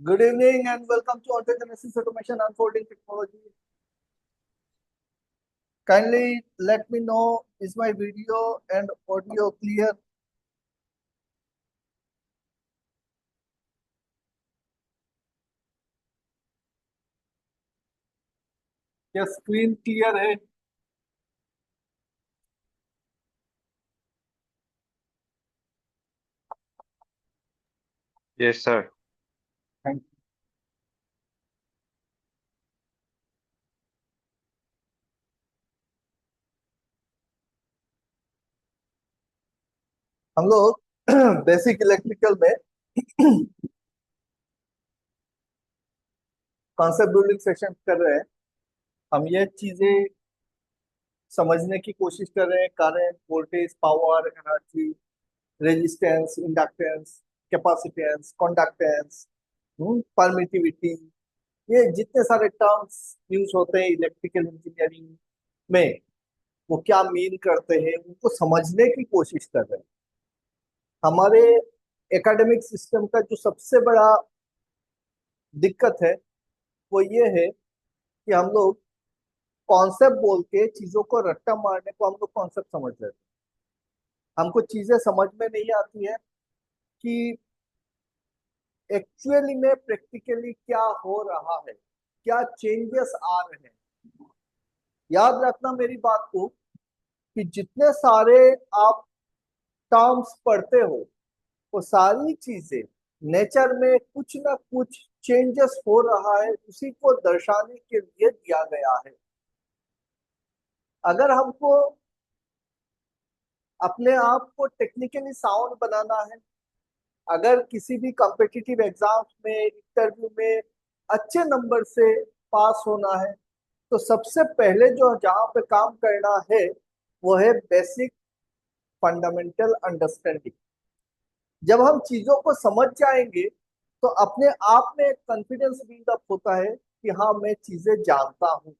Good evening and welcome to Orthogenesis Automation Unfolding Technology. Kindly let me know, is my video and audio clear? क्या screen clear है? Yes, sir. Thank you. हम लोग basic electrical में concept building session कर रहे हैं। हम ये चीजें समझने की कोशिश कर रहे हैं, current, voltage, power, energy, resistance, inductance, capacitance, conductance, permittivity, ये जितने सारे टर्म्स यूज होते हैं इलेक्ट्रिकल इंजीनियरिंग में, वो क्या मीन करते हैं उनको समझने की कोशिश कर रहे हैं। हमारे एकेडमिक सिस्टम का जो सबसे बड़ा दिक्कत है वो ये है कि हम लोग कॉन्सेप्ट बोल के चीजों को रट्टा मारने को हम लोग कॉन्सेप्ट समझ लेते हैं। हमको चीजें समझ में नहीं आती है कि एक्चुअली में प्रैक्टिकली क्या हो रहा है, क्या चेंजेस आ रहे हैं। याद रखना मेरी बात को कि जितने सारे आप टर्म्स पढ़ते हो वो सारी चीजें नेचर में कुछ ना कुछ चेंजेस हो रहा है, उसी को दर्शाने के लिए दिया गया है। अगर हमको अपने आप को टेक्निकली साउंड बनाना है, अगर किसी भी कॉम्पिटिटिव एग्जाम्स में, इंटरव्यू में अच्छे नंबर से पास होना है, तो सबसे पहले जो जहाँ पे काम करना है वो है बेसिक फंडामेंटल अंडरस्टैंडिंग। जब हम चीजों को समझ जाएंगे तो अपने आप में एक कॉन्फिडेंस बिल्डअप होता है कि हाँ मैं चीजें जानता हूँ।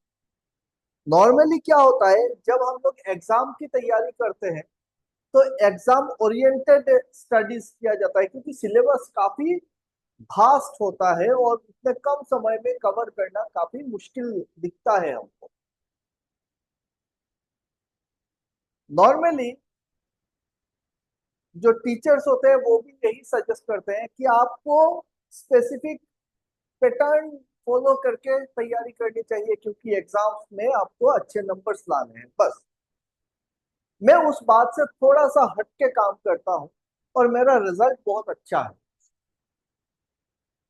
नॉर्मली क्या होता है, जब हम लोग एग्जाम की तैयारी करते हैं तो एग्जाम ओरिएंटेड स्टडीज किया जाता है, क्योंकि सिलेबस काफी भास्ट होता है और इतने कम समय में कवर करना काफी मुश्किल दिखता है हमको। नॉर्मली जो टीचर्स होते हैं वो भी यही सजेस्ट करते हैं कि आपको स्पेसिफिक पैटर्न फॉलो करके तैयारी करनी चाहिए, क्योंकि एग्जाम्स में आपको अच्छे नंबर्स लाने हैं। बस मैं उस बात से थोड़ा सा हट के काम करता हूँ और मेरा रिजल्ट बहुत अच्छा है।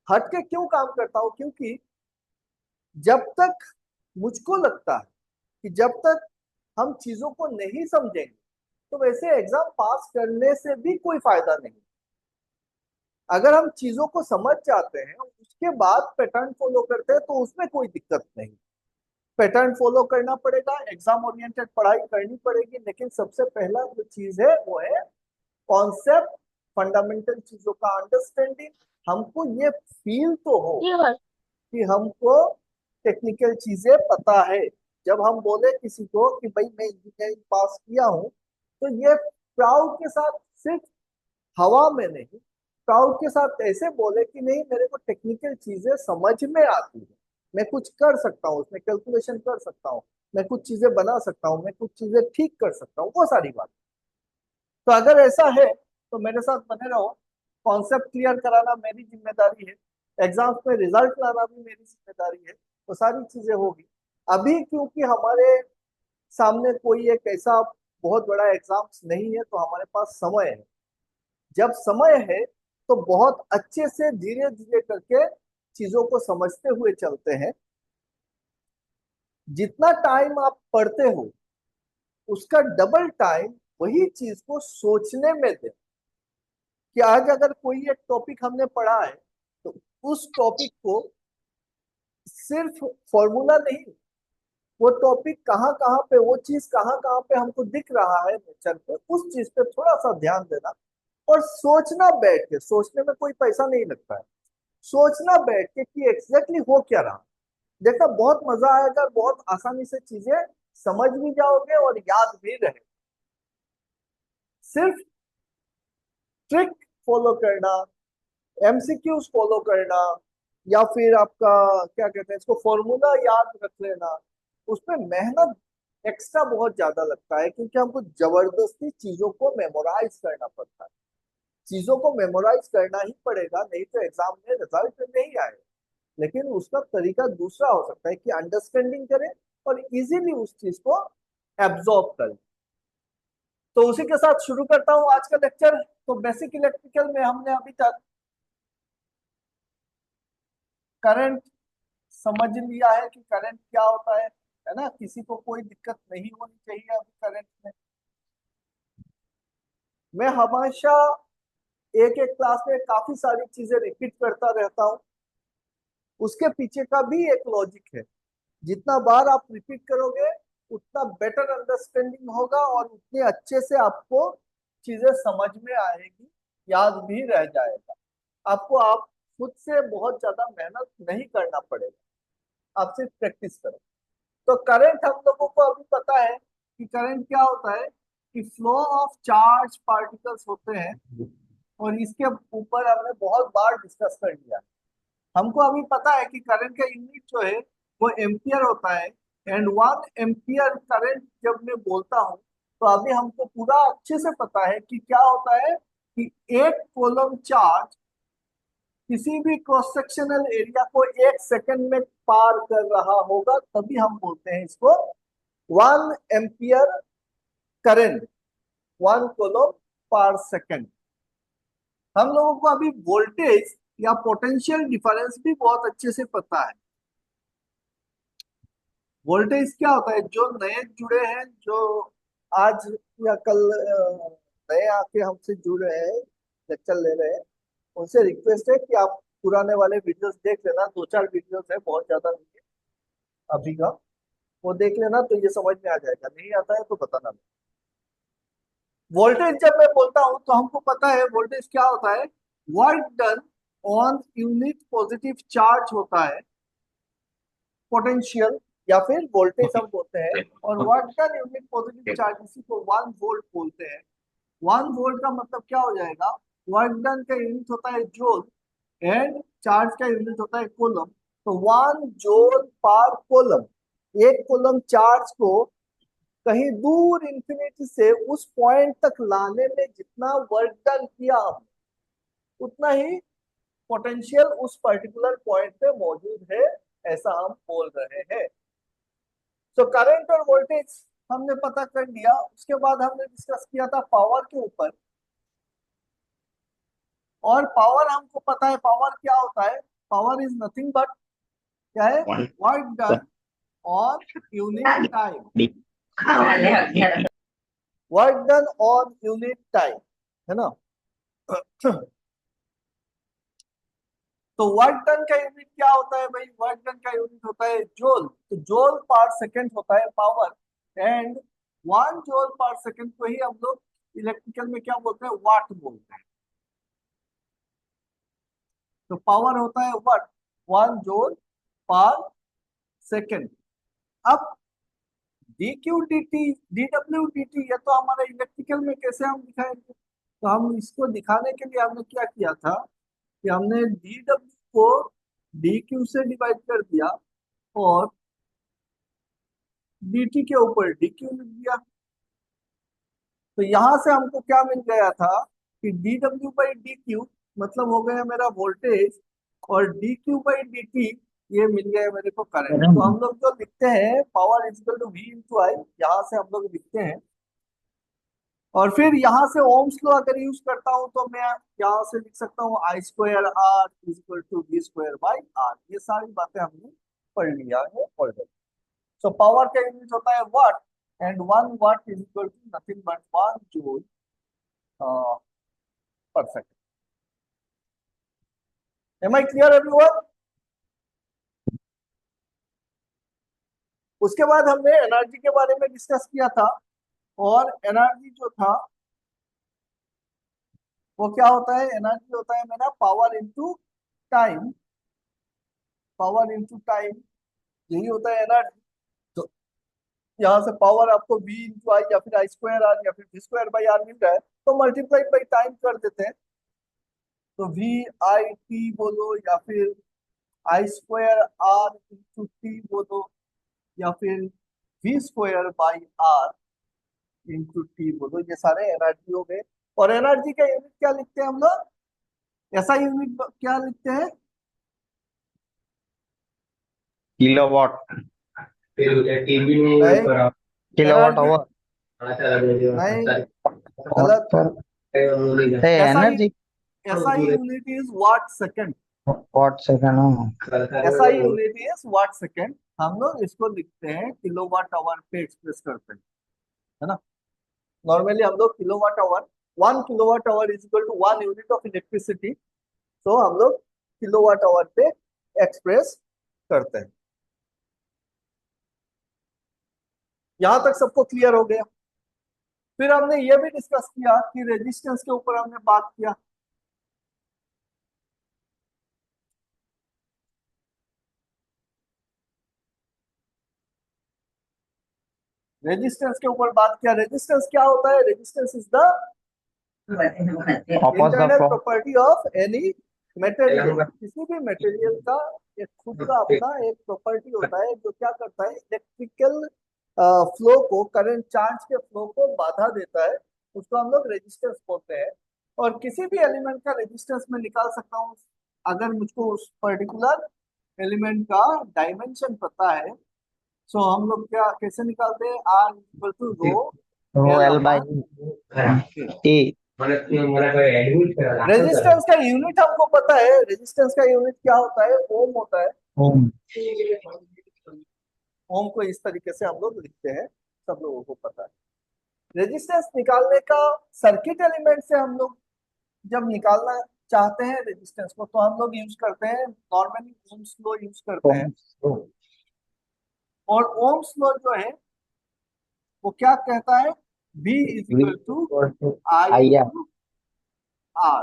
हट के क्यों काम करता हूँ? क्योंकि जब तक मुझको लगता है कि जब तक हम चीजों को नहीं समझेंगे तो वैसे एग्जाम पास करने से भी कोई फायदा नहीं। अगर हम चीजों को समझ जाते हैं उसके बाद पैटर्न फॉलो करते हैं तो उसमें कोई दिक्कत नहीं। पैटर्न फॉलो करना पड़ेगा, एग्जाम ओरिएंटेड पढ़ाई करनी पड़ेगी, लेकिन सबसे पहला जो चीज है वो है कॉन्सेप्ट, फंडामेंटल चीजों का अंडरस्टैंडिंग। हमको ये फील तो हो कि हमको टेक्निकल चीजें पता है। जब हम बोले किसी को कि भाई मैं इंजीनियरिंग पास किया हूँ, तो ये प्राउड के साथ, सिर्फ हवा में नहीं, प्राउड के साथ ऐसे बोले कि नहीं मेरे को टेक्निकल चीजें समझ में आती है, मैं कुछ कर सकता हूँ, उसमें कैलकुलेशन कर सकता हूँ, मैं कुछ चीजें बना सकता हूँ, मैं कुछ चीजें ठीक कर सकता हूँ, वो सारी बात। तो अगर ऐसा है तो मेरे साथ बने रहो। कॉन्सेप्ट क्लियर कराना मेरी जिम्मेदारी है, एग्जाम्स में रिजल्ट लाना भी मेरी जिम्मेदारी है, तो सारी चीजें होगी। अभी क्योंकि हमारे सामने कोई एक ऐसा बहुत बड़ा एग्जाम्स नहीं है तो हमारे पास समय है। जब समय है तो बहुत अच्छे से धीरे धीरे करके चीजों को समझते हुए चलते हैं। जितना टाइम आप पढ़ते हो उसका डबल टाइम वही चीज को सोचने में दे। कि आज अगर कोई एक टॉपिक हमने पढ़ा है तो उस टॉपिक को सिर्फ फॉर्मूला नहीं, वो टॉपिक कहाँ कहाँ पे, वो चीज कहाँ कहाँ पे हमको दिख रहा है नेचर पे, उस चीज पे थोड़ा सा ध्यान देना और सोचना बैठ के। सोचने में कोई पैसा नहीं लगता है। सोचना बैठ के कि एग्जैक्टली हो क्या रहा। देखा, बहुत मजा आएगा, बहुत आसानी से चीजें समझ भी जाओगे और याद भी रहे। सिर्फ ट्रिक फॉलो करना, एमसीक्यूज फॉलो करना, या फिर आपका क्या कहते हैं इसको, फॉर्मूला याद रख लेना, उसमें मेहनत एक्स्ट्रा बहुत ज्यादा लगता है, क्योंकि हमको जबरदस्ती चीजों को मेमोराइज करना पड़ता है। चीजों को मेमोराइज करना ही पड़ेगा, नहीं तो एग्जाम में रिजल्ट नहीं आएगा। लेकिन उसका तरीका दूसरा हो सकता है कि अंडरस्टैंडिंग करें और इजीली उस चीज को एब्जॉर्ब करें। तो उसी के साथ शुरू करता हूं आज का लेक्चर। तो बेसिक इलेक्ट्रिकल में हमने अभी तक करंट समझ लिया है कि करंट क्या होता है ना। किसी को कोई दिक्कत नहीं होनी चाहिए अभी करंट में। मैं हमेशा एक एक क्लास में काफी सारी चीजें रिपीट करता रहता हूँ। उसके पीछे का भी एक लॉजिक है। जितना बार आप रिपीट करोगे उतना बेटर अंडरस्टैंडिंग होगा और उतने अच्छे से आपको चीजें समझ में आएगी, याद भी रह जाएगा। आपको आप खुद से बहुत ज्यादा मेहनत नहीं करना पड़ेगा, आप सिर्फ प्रैक्टिस करो। तो करंट हम लोगों को अभी पता है कि करंट क्या होता है, कि फ्लो ऑफ चार्ज पार्टिकल्स होते हैं। और इसके ऊपर हमने बहुत बार डिस्कस कर लिया। हमको अभी पता है कि करंट का यूनिट जो है वो एम्पियर होता है। एंड 1 एम्पियर करंट जब मैं बोलता हूँ तो अभी हमको पूरा अच्छे से पता है कि क्या होता है, कि एक कोलम चार्ज किसी भी क्रॉस सेक्शनल एरिया को 1 सेकंड में पार कर रहा होगा, तभी हम बोलते हैं इसको 1 एम्पियर करंट, 1 कोलम पर सेकंड। हम लोगों को अभी वोल्टेज या पोटेंशियल डिफरेंस भी बहुत अच्छे से पता है। वोल्टेज क्या होता है, जो नए जुड़े हैं, जो आज या कल नए आके हमसे जुड़ रहे हैं, लेक्चर ले रहे हैं, उनसे रिक्वेस्ट है कि आप पुराने वाले वीडियोस देख लेना। 2-4 वीडियोस है, बहुत ज्यादा नहीं है अभी का। वो देख लेना तो ये समझ में आ जाएगा, नहीं आता है तो बताना। वोल्टेज जब मैं बोलता हूं तो हमको पता है वोल्टेज क्या होता है, work done on unit positive charge होता है पोटेंशियल, या फिर वोल्टेज हम बोलते हैं। और work done unit positive charge, इसी को 1 वोल्ट बोलते हैं। 1 वोल्ट का मतलब क्या हो जाएगा, वर्क डन का यूनिट होता है जूल एंड चार्ज का यूनिट होता है कूलम। तो 1 जूल पर कूलम, एक कूलम चार्ज को कहीं दूर इंफिनिटी से उस पॉइंट तक लाने में जितना वर्क डन किया हम, उतना ही पोटेंशियल उस पर्टिकुलर पॉइंट पे मौजूद है, ऐसा हम बोल रहे हैं। तो करंट और वोल्टेज हमने पता कर लिया। उसके बाद हमने डिस्कस किया था पावर के ऊपर। और पावर हमको पता है, पावर क्या होता है, पावर इज नथिंग बट क्या है, work done on unit time, work done on unit time, है ना। तो वर्क डन का यूनिट क्या होता है भाई, वर्क डन का यूनिट होता है जोल। तो जोल पर सेकंड होता है पावर। एंड 1 जोल पर सेकंड को ही हम लोग इलेक्ट्रिकल में क्या बोलते हैं, वाट बोलते हैं। तो पावर होता है वाट, 1 जोल पर सेकंड। अब D Q D T, D W D T, ये तो हमारा इलेक्ट्रिकल में कैसे हम दिखाएंगे। तो हम इसको दिखाने के लिए हमने क्या किया था, कि हमने डी डब्ल्यू को डी क्यू से डिवाइड कर दिया और डी टी के ऊपर डी क्यू लिख दिया। तो यहां से हमको क्या मिल गया था, कि D W by D Q मतलब हो गया मेरा वोल्टेज, और D Q by D T ये मिल गया मेरे को करंट। तो हम लोग जो लिखते हैं power equal to V into I, यहाँ से हम लोग लिखते हैं। और फिर यहाँ से ओम्स लॉ अगर यूज करता हूँ तो मैं यहाँ से लिख सकता हूँ I square R equal to V square by R. ये सारी बातें हमने पढ़ लिया है ऑलरेडी। सो पावर का यूनिट होता है watt, and 1 watt is equal to nothing but 1 joule per second. Am I clear everyone. उसके बाद हमने एनर्जी के बारे में डिस्कस किया था। और एनर्जी जो था वो क्या होता है, एनर्जी होता है मेरा power into time, power into time, यही होता है एनर्जी। तो यहाँ से पावर आपको v इंटू आई या फिर आई स्क्वायर आर या फिर v स्क्वायर बाई आर मिल रहा है, तो मल्टीप्लाई बाई टाइम कर देते हैं। तो वी आई टी बोलो या फिर I square R into T बोलो, या फिर V square by R into T बोलो, ये सारे एनर्जी हो गए। और एनर्जी का यूनिट क्या लिखते हैं हम लोग, ऐसा यूनिट क्या लिखते हैं? किलोवाट। नहीं, किलोवाट एनर्जी आवर। नहीं, और गलत। सर ऐसा ही एनर्जी। ऐसा ही unit is watt second. Watt second. ऐसा ही यूनिट इज वाट सेकंड। हम लोग इसको लिखते हैं किलोवाट आवर पे एक्सप्रेस करते हैं, है ना। नॉर्मली हम लोग kilowatt hour, 1 kilowatt hour is equal to 1 unit of electricity, तो हम लोग किलोवाट आवर पे एक्सप्रेस करते हैं। यहां तक सबको क्लियर हो गया? फिर हमने ये भी डिस्कस किया कि रेजिस्टेंस के ऊपर हमने बात किया। रेजिस्टेंस के ऊपर बात किया। रेजिस्टेंस क्या होता है? Resistance is the oppose the internal flow. Property of any material. किसी भी मटेरियल का एक खुद का अपना एक प्रॉपर्टी होता है जो क्या करता है, इलेक्ट्रिकल फ्लो को, करंट चार्ज के फ्लो को बाधा देता है, उसको हम लोग रेजिस्टेंस बोलते हैं। और किसी भी एलिमेंट का रेजिस्टेंस मैं निकाल सकता हूँ अगर मुझको उस पर्टिकुलर एलिमेंट का डायमेंशन पता है। सो हम लोग क्या कैसे निकालते हैं, R equal to rho rho L L by upon के। ए। रेजिस्टेंस का यूनिट हमको पता है, रेजिस्टेंस का यूनिट क्या होता है, ओम होता है। ओम। ओम को इस तरीके से हम लोग लिखते हैं, सब लोगों को पता है। रेजिस्टेंस निकालने का सर्किट एलिमेंट से हम लोग जब निकालना चाहते हैं रेजिस्टेंस को, तो हम लोग यूज करते हैं नॉर्मली ओम्स लॉ यूज करते हैं। और ओम्स लॉ जो है वो क्या कहता है, V is equal to I I R. Into R.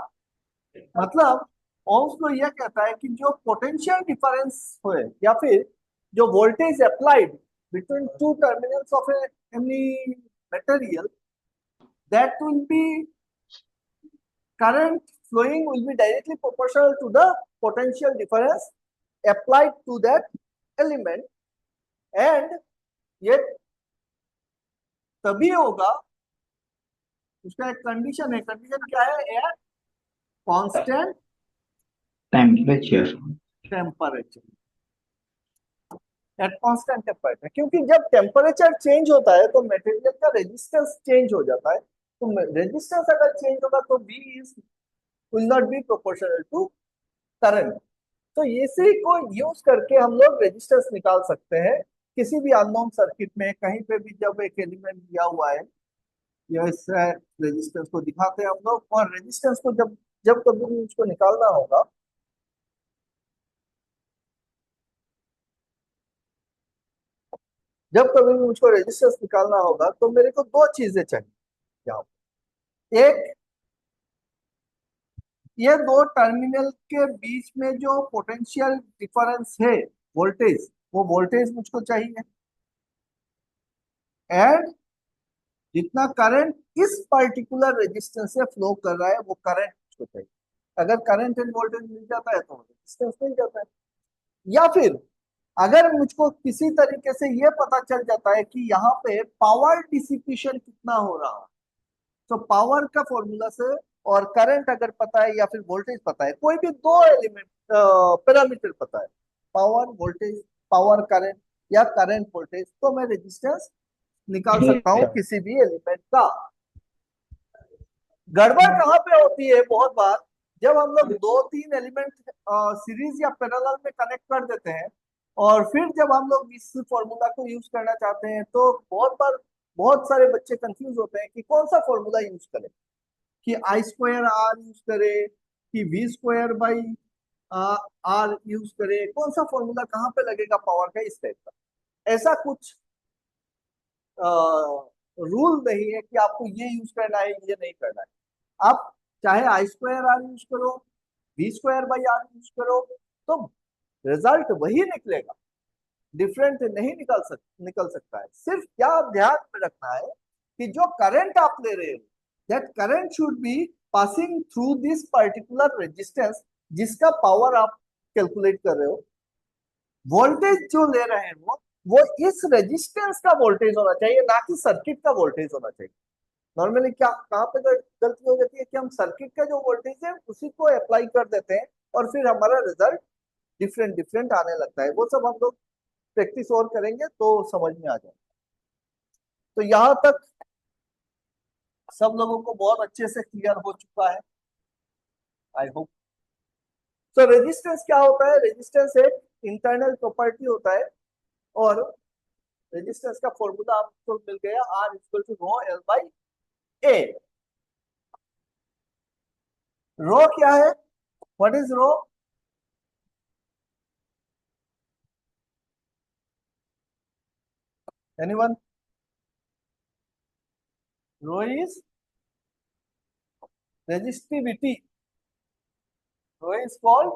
मतलब ओम्स लॉ यह कहता है कि जो पोटेंशियल डिफरेंस होए, या फिर जो voltage applied between two terminals of any material, that will be current flowing will be directly proportional to the potential difference applied to that element, and ये तभी होगा, उसका एक कंडीशन है। कंडीशन क्या है? At constant temperature. Temperature. At constant temperature, क्योंकि जब टेम्परेचर चेंज होता है तो मटेरियल का रेजिस्टेंस चेंज हो जाता है। तो रेजिस्टेंस अगर चेंज होगा तो V is will not be proportional to current. तो इसी को यूज करके हम लोग रेजिस्टेंस निकाल सकते हैं किसी भी अननोन सर्किट में। कहीं पे भी जब एक एलिमेंट दिया हुआ है, या इस रेजिस्टेंस को दिखाते हैं हम लोग। और रेजिस्टेंस को जब जब कभी भी उसको निकालना होगा, जब कभी भी मुझको रेजिस्टेंस निकालना होगा, तो मेरे को दो चीजें चाहिए यहाँ पे। एक, ये दो टर्मिनल के बीच में जो पोटेंशियल डिफरेंस है, वोल्टेज, वो वोल्टेज मुझको चाहिए। एंड जितना करंट इस पर्टिकुलर रेजिस्टेंस से फ्लो कर रहा है, वो करंट मुझको चाहिए। अगर करंट एंड वोल्टेज मिल जाता है तो रेजिस्टेंस मिल जाता है। या फिर अगर मुझको किसी तरीके से ये पता चल जाता है कि यहाँ पे पावर डिसिपेशन कितना हो रहा है, तो पावर का फॉर्मूला से, और करंट अगर पता है या फिर वोल्टेज पता है, कोई भी दो एलिमेंट पैरामीटर पता है, पावर वोल्टेज, पावर करंट, या करंट वोल्टेज, तो मैं रेजिस्टेंस निकाल सकता हूँ किसी भी एलिमेंट का। गड़बड़ कहाँ पे होती है बहुत बार, जब हम लोग दो तीन एलिमेंट सीरीज या पैरेलल में कनेक्ट कर देते हैं, और फिर जब हम लोग इस फॉर्मूला को यूज करना चाहते हैं, तो बहुत बार बहुत सारे बच्चे कंफ्यूज होते हैं कि कौन सा फॉर्मूला यूज करें, कि आई स्क्वायर आर यूज करे, कि V square by R use करे, कौन सा फॉर्मूला कहाँ पे लगेगा पावर का, इस टाइप का। ऐसा कुछ रूल नहीं है कि आपको ये यूज करना है, ये नहीं करना है। आप चाहे आई स्क्वायर आर यूज करो, V square by R use करो, तो रिजल्ट वही निकलेगा, डिफरेंट नहीं निकल सकता है। सिर्फ क्या आप ध्यान में रखना है कि जो करंट आप ले रहे हो, that current should be passing through this particular resistance, जिसका पावर आप कैलकुलेट कर रहे हो, वोल्टेज जो ले रहे हैं वो इस रेजिस्टेंस का वोल्टेज होना चाहिए, ना कि सर्किट का वोल्टेज होना चाहिए। नॉर्मली क्या कहाँ पे गलती हो जाती है कि हम सर्किट का जो वोल्टेज है उसी को अप्लाई कर देते हैं और फिर हमारा रिजल्ट डिफरेंट डिफरेंट आने लगता है। वो सब हम लोग प्रैक्टिस और करेंगे तो समझ में आ जाए। तो यहाँ तक सब लोगों को बहुत अच्छे से क्लियर हो चुका है, आई होप। तो रेजिस्टेंस क्या होता है? रेजिस्टेंस एक इंटरनल प्रॉपर्टी होता है और रेजिस्टेंस का फॉर्मूला आपको मिल गया, R equal to rho L by A. Rho क्या है? What is rho? Anyone? Rho is resistivity. Rho is called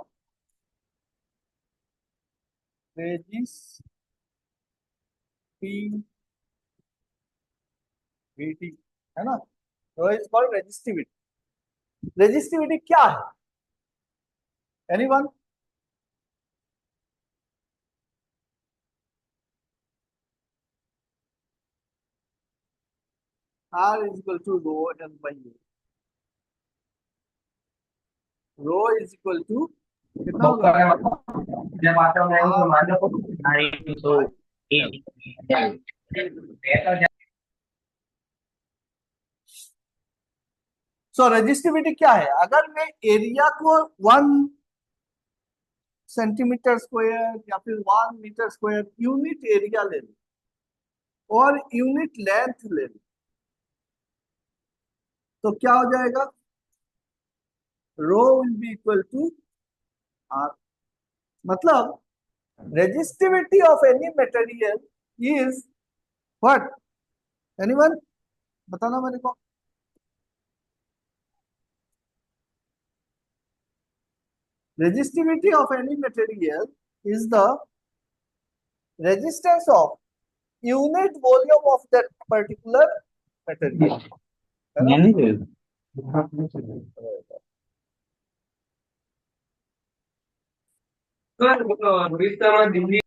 resistivity, है ना? Rho is called resistivity. Resistivity क्या है? Anyone? R is equal to rho L by A. Rho is equal to कितना होगा? जब आता हूँ तो मान लो तो सो रेजिस्टिविटी क्या है? अगर मैं एरिया को 1 सेंटीमीटर स्क्वायर या फिर 1 मीटर स्क्वायर यूनिट एरिया ले लूं और यूनिट लेंथ ले लूं तो क्या हो जाएगा? Rho will be equal to R. मतलब resistivity of any material is what? Anyone? बताना मेरे को। Resistivity of any material is the resistance of unit volume of that particular material, है ना? रोहित शर्मा दिल्ली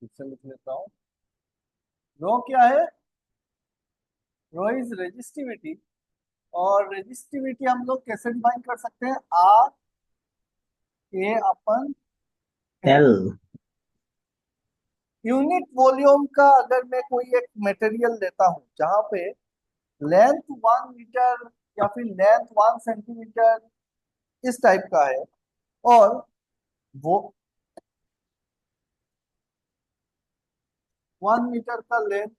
इससे लिख लेता हूँ। रो क्या है? रो इज रेजिस्टिविटी, और रेजिस्टिविटी हम लोग कैसे डिफाइन कर सकते हैं? R A upon L. L unit volume का अगर मैं कोई एक मटेरियल लेता हूं जहां पे लेंथ 1 मीटर या फिर लेंथ 1 सेंटीमीटर इस टाइप का है और वो 1 मीटर का length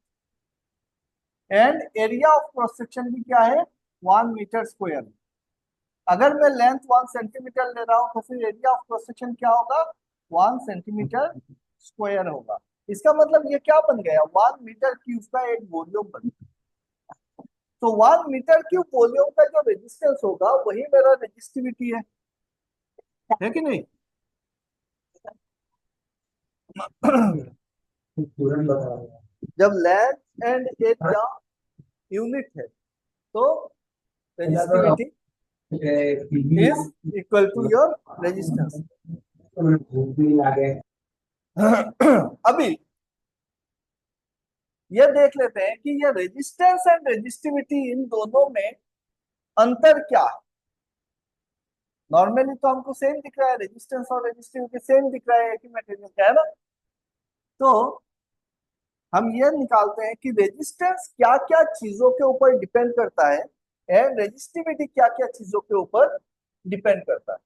and area of cross section भी क्या है? 1 मीटर स्क्वायर। अगर मैं लेंथ 1 सेंटीमीटर ले रहा हूं तो फिर एरिया ऑफ क्रॉस सेक्शन क्या होगा? 1 सेंटीमीटर स्क्वायर होगा। इसका मतलब ये क्या बन गया? 1 मीटर क्यूब का एक वॉल्यूम बन गया। तो 1 मीटर क्यूब वॉल्यूम का जो रेजिस्टेंस होगा वही मेरा रेजिस्टिविटी है कि नहीं? तुरंत बता जब लेंथ एंड एरिया यूनिट है तो resistivity is equal to your resistance. अभी ये देख लेते हैं कि ये रेजिस्टेंस एंड रेजिस्टिविटी इन दोनों में अंतर क्या है। नॉर्मली तो हमको सेम दिख रहा है, रेजिस्टेंस और रेजिस्टिविटी सेम दिख रहा है कि मटेरियल का, है ना? तो हम ये निकालते हैं कि रेजिस्टेंस क्या क्या चीजों के ऊपर डिपेंड करता है एंड रेजिस्टिविटी क्या क्या चीजों के ऊपर डिपेंड करता है?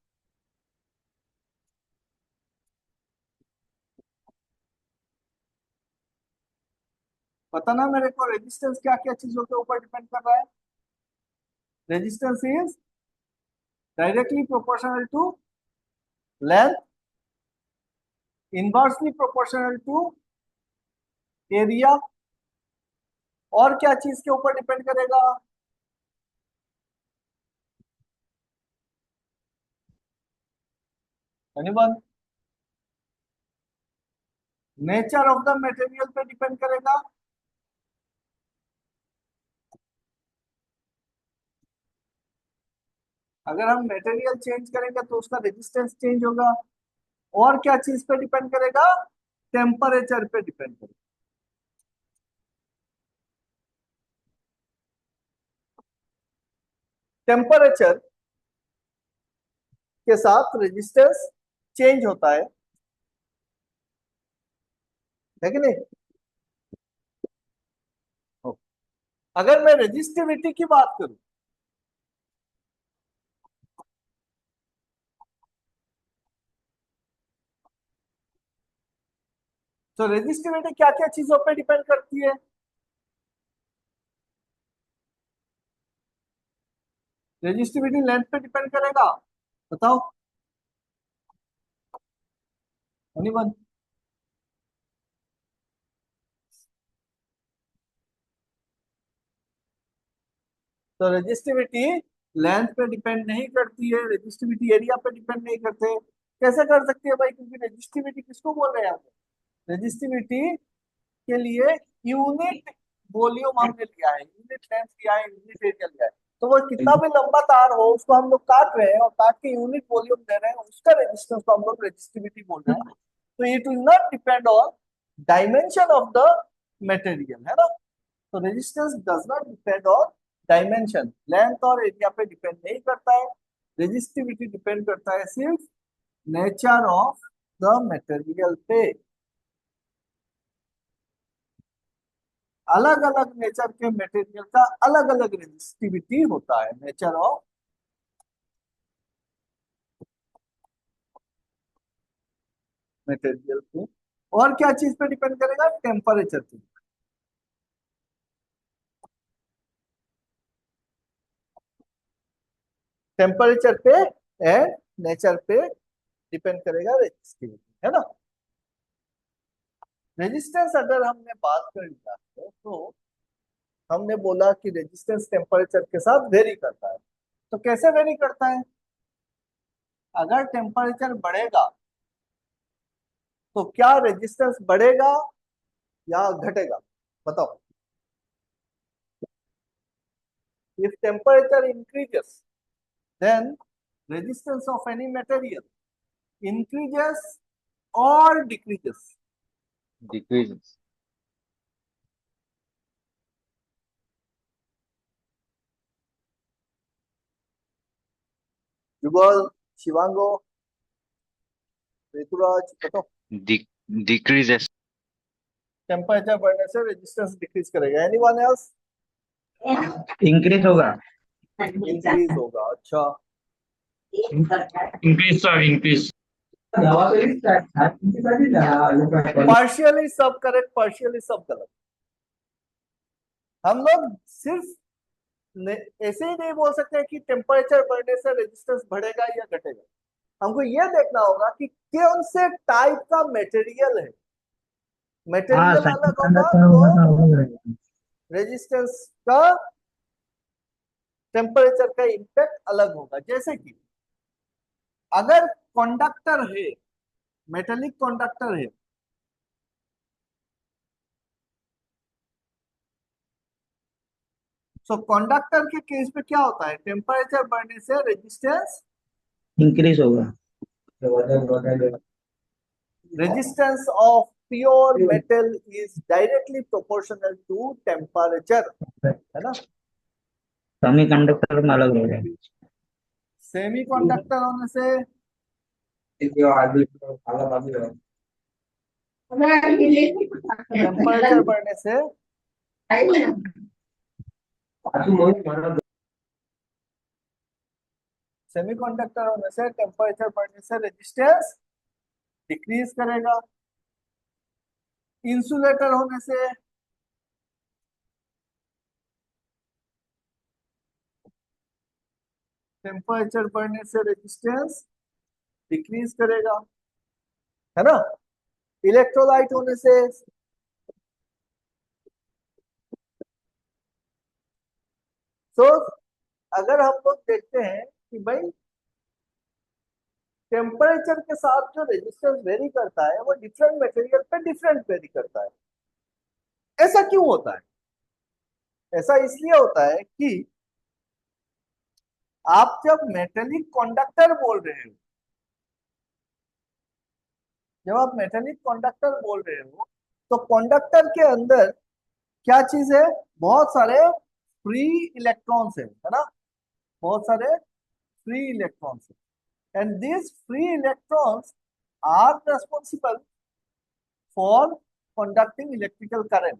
पता ना मेरे को, रेजिस्टेंस क्या क्या चीजों के ऊपर डिपेंड कर रहा है? Resistance is directly proportional to length, inversely proportional to area, और क्या चीज के ऊपर डिपेंड करेगा? Anyone? Nature of the material पे डिपेंड करेगा। अगर हम मटेरियल चेंज करेंगे तो उसका रेजिस्टेंस चेंज होगा। और क्या चीज पे डिपेंड करेगा? टेम्परेचर पे डिपेंड करेगा। टेम्परेचर के साथ रेजिस्टेंस चेंज होता है कि नहीं? अगर मैं रेजिस्टिविटी की बात करूं, तो रेजिस्टिविटी क्या क्या चीजों पे डिपेंड करती है? रेजिस्टिविटी लेंथ पे डिपेंड करेगा, बताओ एनीवन? तो रेजिस्टिविटी लेंथ पे डिपेंड नहीं करती है, रेजिस्टिविटी एरिया पे डिपेंड नहीं करते। कैसे कर सकती है भाई? क्योंकि रेजिस्टिविटी किसको बोल रहे हैं आप? रेजिस्टिविटी के लिए यूनिट वॉल्यूम हमने लिया है, यूनिट लेंथ लिया है, यूनिट एरिया लिया है। तो वो कितना भी लंबा तार हो उसको हम लोग काट रहे हैं और काट के यूनिट वॉल्यूम दे रहे हैं, उसका रेजिस्टेंस को हम लोग रेजिस्टिविटी बोल रहे हैं। तो it will not depend on dimension of the material, है ना? तो resistance does not depend on dimension, length और एरिया पे डिपेंड नहीं करता है। रेजिस्टिविटी डिपेंड करता है सिर्फ नेचर ऑफ द मटेरियल पे। अलग अलग नेचर के मटेरियल का अलग अलग रेजिस्टिविटी होता है, नेचर ऑफ मटेरियल पे। और क्या चीज पे डिपेंड करेगा? टेम्परेचर पे। टेम्परेचर पे एंड नेचर पे डिपेंड करेगा रेजिस्टिविटी, है ना? रेजिस्टेंस अगर हमने बात कर लिया है तो हमने बोला कि रेजिस्टेंस टेम्परेचर के साथ वेरी करता है। तो कैसे वेरी करता है? अगर टेम्परेचर बढ़ेगा तो क्या रेजिस्टेंस बढ़ेगा या घटेगा? बताओ। If temperature increases then resistance of any material increases or decreases? Decreases. युगल, शिवांगो, ऋतुराज, बताओ। Decreases. टेम्परेचर बढ़ने से रेजिस्टेंस डिक्रीज करेगा। Anyone else? इंक्रीज होगा। इंक्रीज होगा। अच्छा, इंक्रीज सर, इंक्रीज। पार्शियली सब करेक्ट, पार्शियली सब गलत। हम लोग सिर्फ ऐसे ही नहीं बोल सकते कि टेम्परेचर बढ़ने से रेजिस्टेंस बढ़ेगा या घटेगा। हमको ये देखना होगा कि कौन से टाइप का मटेरियल है। मटेरियल अलग होगा तो रेजिस्टेंस का, टेम्परेचर का इम्पैक्ट अलग होगा। जैसे कि अगर कंडक्टर है, मेटेलिक कंडक्टर है, तो कंडक्टर के केस में क्या होता है? टेम्परेचर बढ़ने से रेजिस्टेंस इंक्रीज होगा। Resistance of pure metal is directly proportional to temperature, है ना? सेमी कंडक्टर में अलग होगा। सेमी कंडक्टर होने से टेम्परेचर बढ़ने से सेमीकंडक्टर होने से टेम्परेचर बढ़ने से रेजिस्टेंस डिक्रीज करेगा, इंसुलेटर होने से टेम्परेचर बढ़ने से रेजिस्टेंस डिक्रीज करेगा, है ना। इलेक्ट्रोलाइट होने से तो अगर हम लोग देखते हैं कि भाई टेम्परेचर के साथ जो रेजिस्टेंस वेरी करता है वो डिफरेंट मटेरियल पे डिफरेंट वेरी करता है। ऐसा क्यों होता है? ऐसा इसलिए होता है कि आप जब मेटेलिक कंडक्टर बोल रहे हो, जब आप मेटेलिक कंडक्टर बोल रहे हो तो कंडक्टर के अंदर क्या चीज है? बहुत सारे फ्री इलेक्ट्रॉन्स है ना, बहुत सारे फ्री इलेक्ट्रॉन्स है, and these free electrons are responsible for conducting electrical current।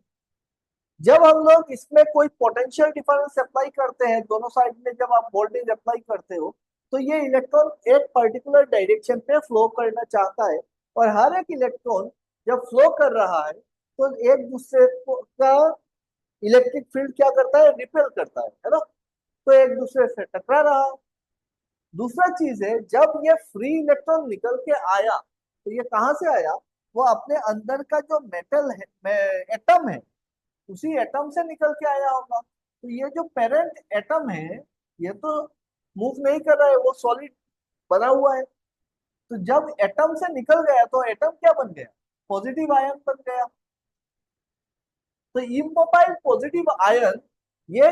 जब हम लोग इसमें कोई पोटेंशियल डिफरेंस अप्लाई करते हैं दोनों साइड में, जब आप वोल्टेज अप्लाई करते हो तो ये इलेक्ट्रॉन एक पर्टिकुलर डायरेक्शन पे फ्लो करना चाहता है, और हर एक इलेक्ट्रॉन जब फ्लो कर रहा है तो एक दूसरे का इलेक्ट्रिक फील्ड क्या करता है? रिपेल करता है ना, तो एक दूसरे से टकरा रहा है। दूसरा चीज है, जब ये फ्री इलेक्ट्रॉन निकल के आया तो ये कहां से आया? वो अपने अंदर का जो मेटल है, एटम है, उसी एटम से निकल के आया होगा। तो ये जो पेरेंट एटम है ये तो मूव नहीं कर रहा है, वो सॉलिड बना हुआ है। तो जब एटम से निकल गया तो एटम क्या बन गया? पॉजिटिव आयन बन गया। तो इमोबाइल पॉजिटिव आयन ये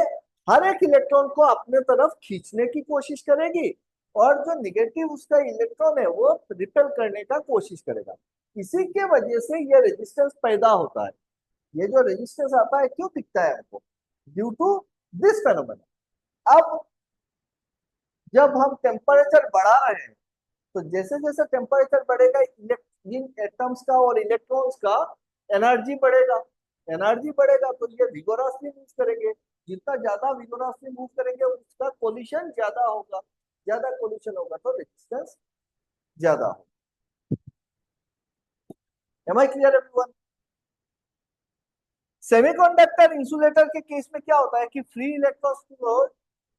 हर एक इलेक्ट्रॉन को अपने तरफ खींचने की कोशिश करेगी, और जो निगेटिव उसका इलेक्ट्रॉन है वो रिपेल करने का कोशिश करेगा। इसी के वजह से ये रेजिस्टेंस पैदा होता है। ये जो रेजिस्टेंस आता है क्यों दिखता है हमको? Due to this phenomena. अब जब हम टेम्परेचर बढ़ा रहे हैं तो जैसे जैसे टेम्परेचर बढ़ेगा इन एटम्स का और इलेक्ट्रॉन्स का एनर्जी बढ़ेगा। एनर्जी बढ़ेगा तो ये विगोरसली मूव करेंगे, जितना ज्यादा विगोरसली मूव करेंगे उसका कोलिशन ज्यादा होगा, ज्यादा कोलिशन होगा तो रेजिस्टेंस ज्यादा होगा। Am I clear everyone? Semiconductor insulator के केस में क्या होता है कि फ्री इलेक्ट्रॉन्स को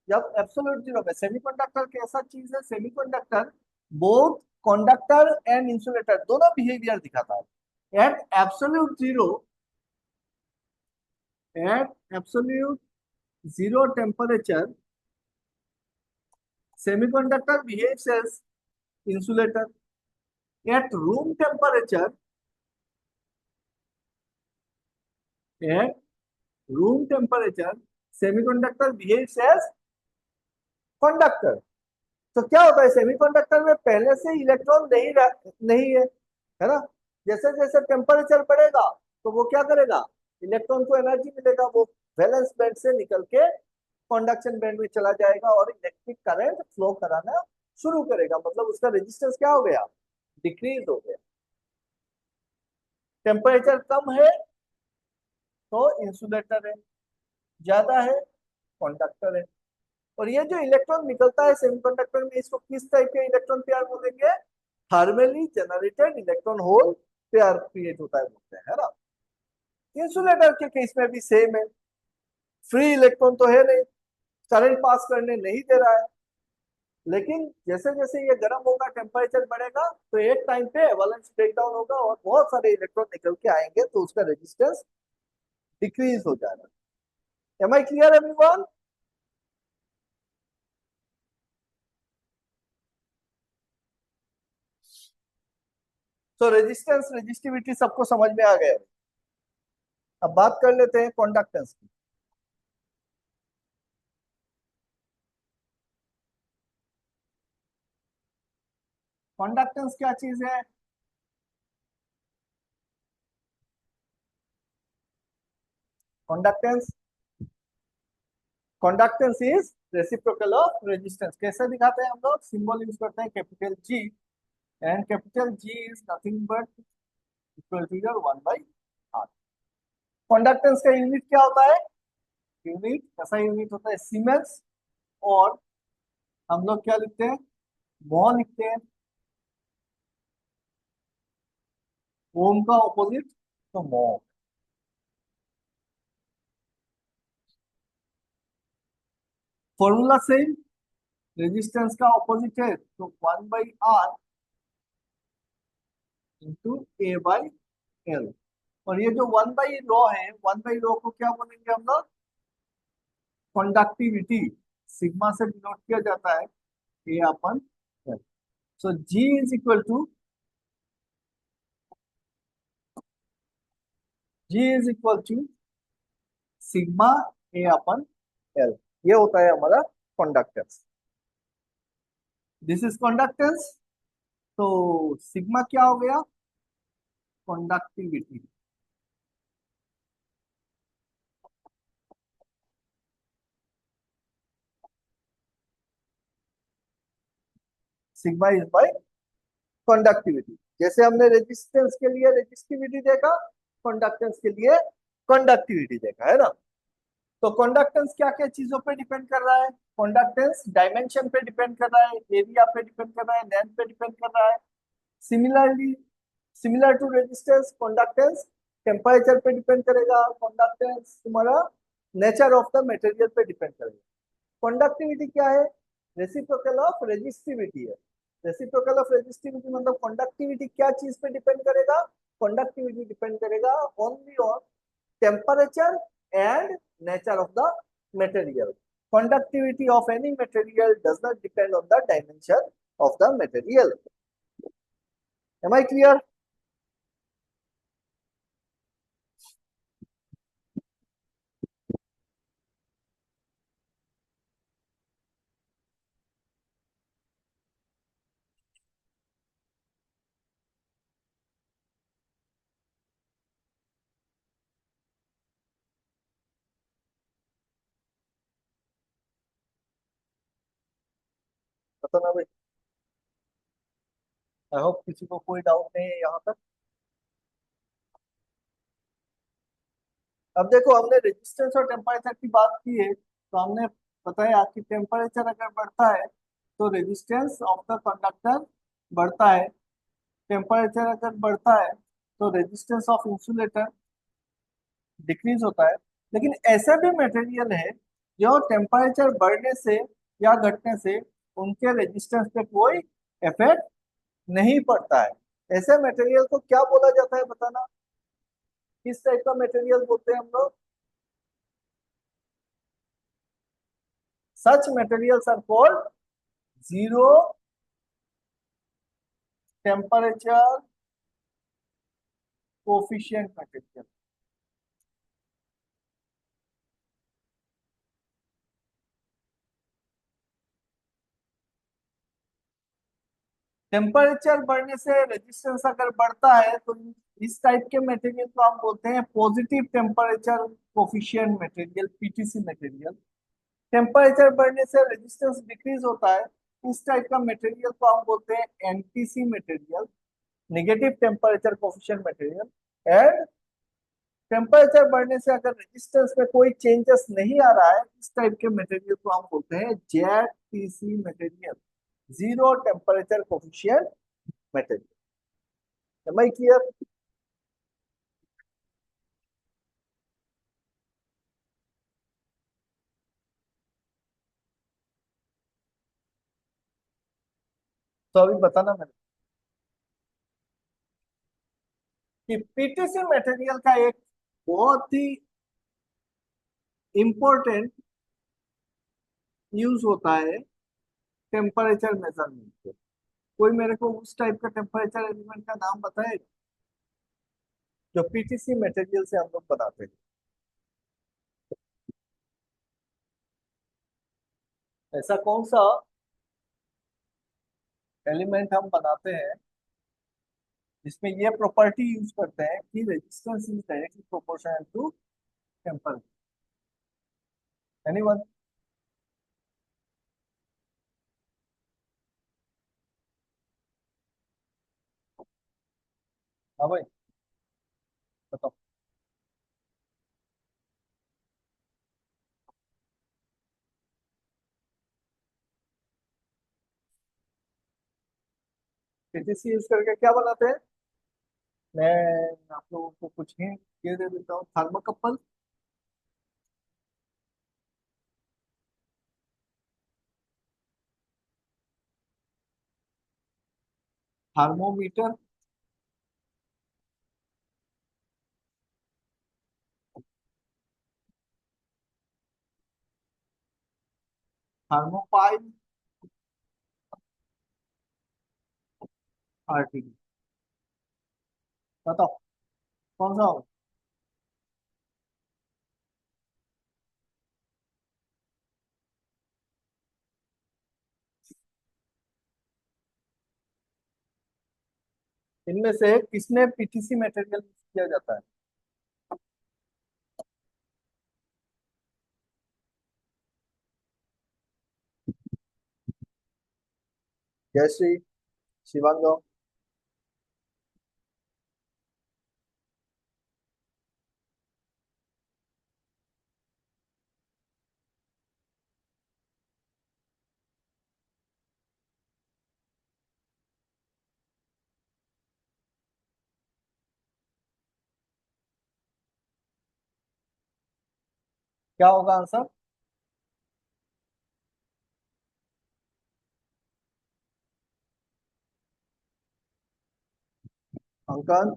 जब एब्सोल्यूट जीरो में, सेमीकंडक्टर कैसा चीज है? Semiconductor both conductor and insulator दोनों बिहेवियर दिखाता है। At absolute zero temperature semiconductor behaves as insulator. At room temperature, at room temperature, semiconductor behaves as conductor। तो क्या होता है? सेमीकंडक्टर में पहले से इलेक्ट्रॉन नहीं है ना। जैसे जैसे टेम्परेचर बढ़ेगा तो वो क्या करेगा? इलेक्ट्रॉन को एनर्जी मिलेगा, वो वैलेंस बैंड से निकल के कंडक्शन बैंड में चला जाएगा और इलेक्ट्रिक करंट फ्लो कराना शुरू करेगा। मतलब उसका रेजिस्टेंस क्या हो गया? डिक्रीज हो गया। टेम्परेचर कम है तो इंसुलेटर है, ज्यादा है कंडक्टर है। और ये जो इलेक्ट्रॉन निकलता है सेमीकंडक्टर में, इसको किस टाइप के इलेक्ट्रॉन पेयर बोलेंगे? Thermally generated electron hole pair create होता है बोलते हैं, है ना। इंसुलेटर के केस में भी सेम है, फ्री इलेक्ट्रॉन तो है नहीं, करंट पास करने नहीं दे रहा है, लेकिन जैसे जैसे ये गर्म होगा, टेम्परेचर बढ़ेगा तो एक टाइम पे वैलेंस ब्रेकडाउन होगा और बहुत सारे इलेक्ट्रॉन निकल के आएंगे तो उसका रेजिस्टेंस डिक्रीज हो जाएगा। Am I clear everyone? तो रेजिस्टेंस रेजिस्टिविटी सबको समझ में आ गया। अब बात कर लेते हैं कंडक्टेंस की। कंडक्टेंस क्या चीज है? Conductance conductance is reciprocal of resistance. कैसे दिखाते हैं हम लोग? सिंबल यूज करते हैं capital G, and capital G is nothing but equal to your 1/r। Conductance का यूनिट क्या होता है? यूनिट कैसा यूनिट होता है? सीमेंस और हम लोग क्या लिखते हैं, मॉ लिखते हैं। ओम का ऑपोजिट तो मॉ। फॉर्मूला से रेजिस्टेंस का ऑपोजिट है तो 1/R इंटू A/L। और ये जो 1/ρ है, 1/ρ को क्या बोलेंगे हम लोग, कंडक्टिविटी। सिग्मा से डिनोट किया जाता है A/L। So G is equal to, G is equal to sigma A/L। ये होता है हमारा कंडक्टेंस। This is conductance. तो सिग्मा क्या हो गया, conductivity. Sigma is by conductivity. जैसे हमने रेजिस्टेंस के लिए रेजिस्टिविटी देखा, कंडक्टेंस के लिए कंडक्टिविटी देखा, है ना। तो कंडक्टेंस क्या क्या चीजों पे डिपेंड कर रहा है, कंडक्टेंस डायमेंशन पे डिपेंड कर रहा है, एरिया पे डिपेंड कर रहा है, लेंथ पे डिपेंड कर रहा है। Similarly, similar to resistance, conductance temperature पे डिपेंड करेगा, कंडक्टेंस तुम्हारा नेचर ऑफ द मटेरियल पे डिपेंड करेगा। कंडक्टिविटी क्या है, रेसिप्रोकल ऑफ रेजिस्टिविटी है। रेसिप्रोकल ऑफ रेजिस्टिविटी मतलब कंडक्टिविटी क्या चीज पे डिपेंड करेगा, कंडक्टिविटी डिपेंड करेगा only on temperature and nature of the material. Conductivity of any material does not depend on the dimension of the material. Am I clear? पता ना भाई, I hope किसी को कोई डाउट नहीं है यहाँ तक। अब देखो, हमने रेजिस्टेंस और टेम्परेचर की बात की है, तो हमने बताया कि टेम्परेचर अगर बढ़ता है तो रेजिस्टेंस ऑफ द कंडक्टर बढ़ता है, टेम्परेचर अगर बढ़ता है तो रेजिस्टेंस ऑफ इंसुलेटर डिक्रीज होता है। लेकिन ऐसे भी मटेरियल है जो टेम्परेचर बढ़ने से या घटने से उनके रेजिस्टेंस पे कोई इफेक्ट नहीं पड़ता है। ऐसे मटेरियल को क्या बोला जाता है बताना, किस टाइप का मटेरियल बोलते हैं हम लोग। Such materials are called zero temperature coefficient material. Temperature बढ़ने से रेजिस्टेंस अगर बढ़ता है तो इस टाइप के मटेरियल को हम बोलते हैं positive temperature coefficient material, PTC material. Temperature बढ़ने से रेजिस्टेंस डिक्रीज होता है, इस टाइप का मटेरियल को हम बोलते हैं NTC material, negative temperature coefficient material. And temperature बढ़ने से अगर रेजिस्टेंस में कोई चेंजेस नहीं आ रहा है, इस टाइप के मटेरियल को हम बोलते हैं ZTC material, zero temperature coefficient material. Am I clear? तो अभी बताना मैंने कि पीटीसी मटेरियल का एक बहुत ही इंपॉर्टेंट यूज होता है टेम्परेचर मेजरमेंट पे। कोई मेरे को उस टाइप का टेम्परेचर एलिमेंट का नाम बताए जो पीटीसी मटेरियल से हम लोग बनाते हैं। ऐसा कौन सा एलिमेंट हम बनाते हैं जिसमें ये प्रॉपर्टी यूज करते हैं कि resistance is directly proportional to temperature? Anyone? हाँ भाई, बताओ। पीटीसी यूज करके क्या बनाते हैं? मैं आप लोगों को कुछ हिंट ये दे देता हूँ, थर्मोकपल, थर्मोमीटर, थर्मोपाइल, आरटीडी। बताओ कौन सा होगा? इनमें से किसमें पीटीसी मटेरियल यूज किया जाता है? जयश्री, शिवांगो। क्या होगा आंसर? अंकन।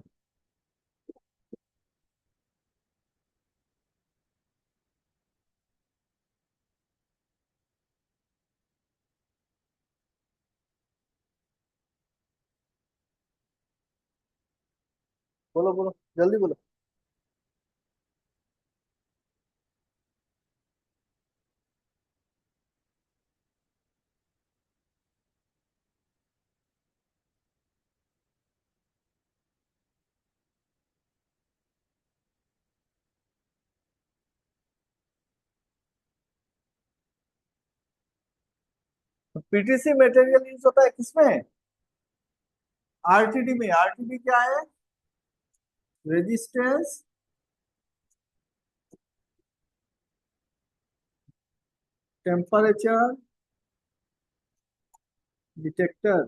बोलो बोलो, जल्दी बोलो। तो पीटीसी मटेरियल यूज होता है किसमें? आरटीडी में। आरटीडी क्या है? Resistance temperature detector.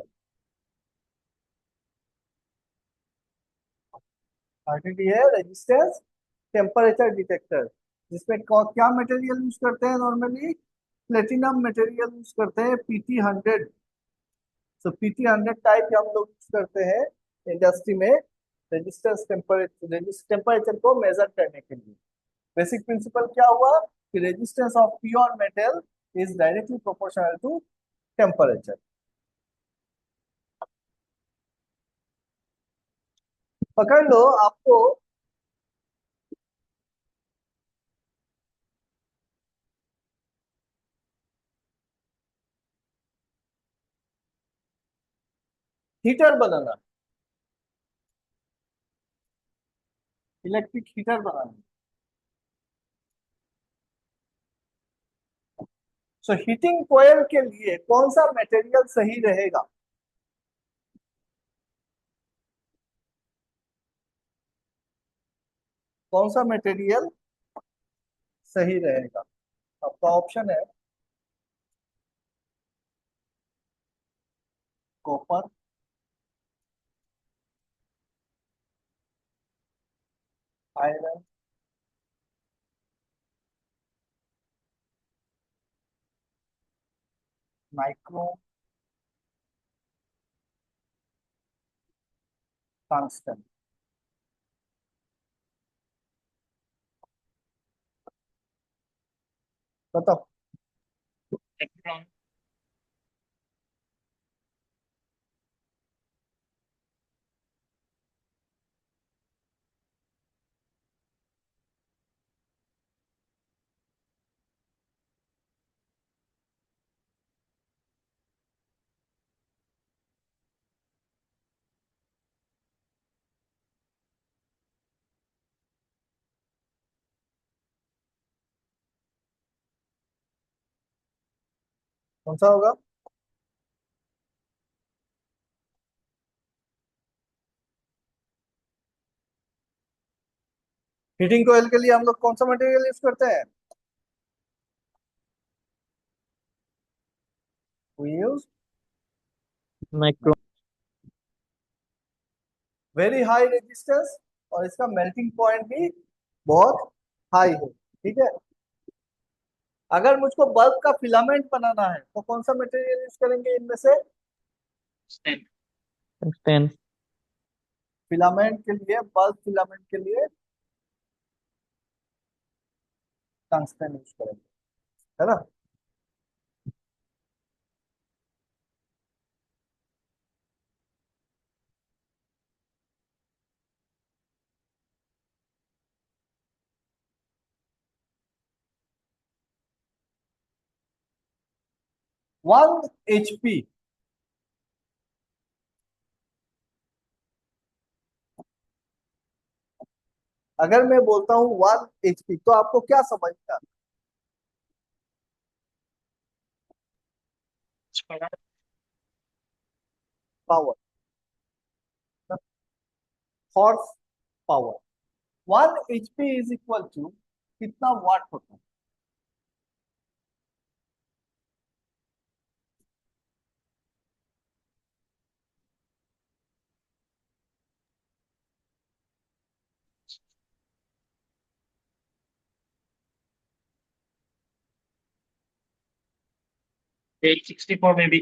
आरटीडी है रेजिस्टेंस टेम्परेचर डिटेक्टर, जिसमें क्या मटेरियल यूज करते हैं नॉर्मली? प्लेटिनम मटेरियल यूज करते हैं, PT100। तो PT100 टाइप हम लोग यूज करते हैं इंडस्ट्री में, टेम्परेचर को मेजर करने के लिए। बेसिक प्रिंसिपल क्या हुआ कि resistance of pure metal is directly proportional to temperature. पकड़ लो आपको। हीटर बनाना, इलेक्ट्रिक हीटर बनाना। सो हीटिंग कोयल के लिए कौन सा मटेरियल सही रहेगा? कौन सा मटेरियल सही रहेगा? आपका ऑप्शन है कॉपर, आयरन, नाइक्रोम, टंगस्टन। बताओ। इलेक्ट्रॉन। कौन सा होगा? हीटिंग कोयल के लिए हम लोग कौन सा मटेरियल यूज करते हैं? We use nichrome. Very high resistance और इसका मेल्टिंग पॉइंट भी बहुत हाई है, ठीक है। अगर मुझको बल्ब का फिलामेंट बनाना है तो कौन सा मटेरियल यूज करेंगे इनमें से? टंगस्टन। फिलामेंट के लिए, बल्ब फिलामेंट के लिए टंगस्टन यूज करेंगे, है ना। वन एचपी, अगर मैं बोलता हूँ वन एचपी तो आपको क्या समझता? Power, horse power. One HP is equal to कितना वाट होता है? 864 में भी।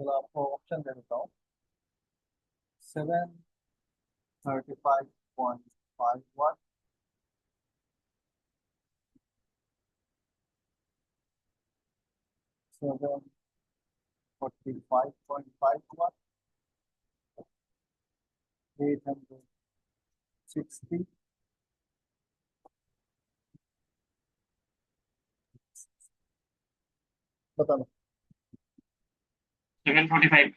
चलो आपको ऑप्शन दे देता हूँ। 735.5 वाट, 745.5 वाट, 860, बताना। 745।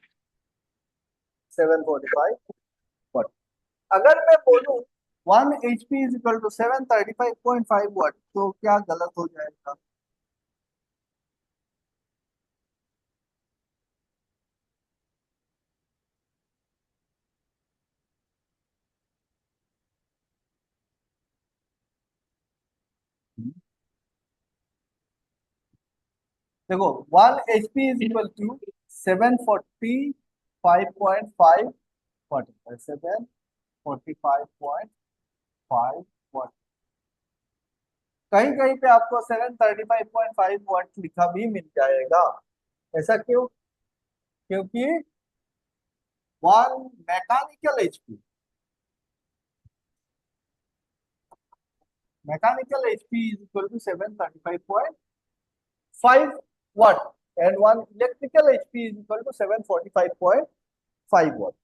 745 वाट। अगर मैं बोलूं one H P is equal to 735.5 watt तो क्या गलत हो जाएगा? देखो, one H P is equal to 745.5 watt, 745.5 watt. कहीं कहीं पे आपको 735.5 वाट लिखा भी मिल जाएगा। ऐसा क्यों? क्योंकि one mechanical HP, mechanical HP is equal to 735.5 watt and one electrical HP is equal to 745.5 watt.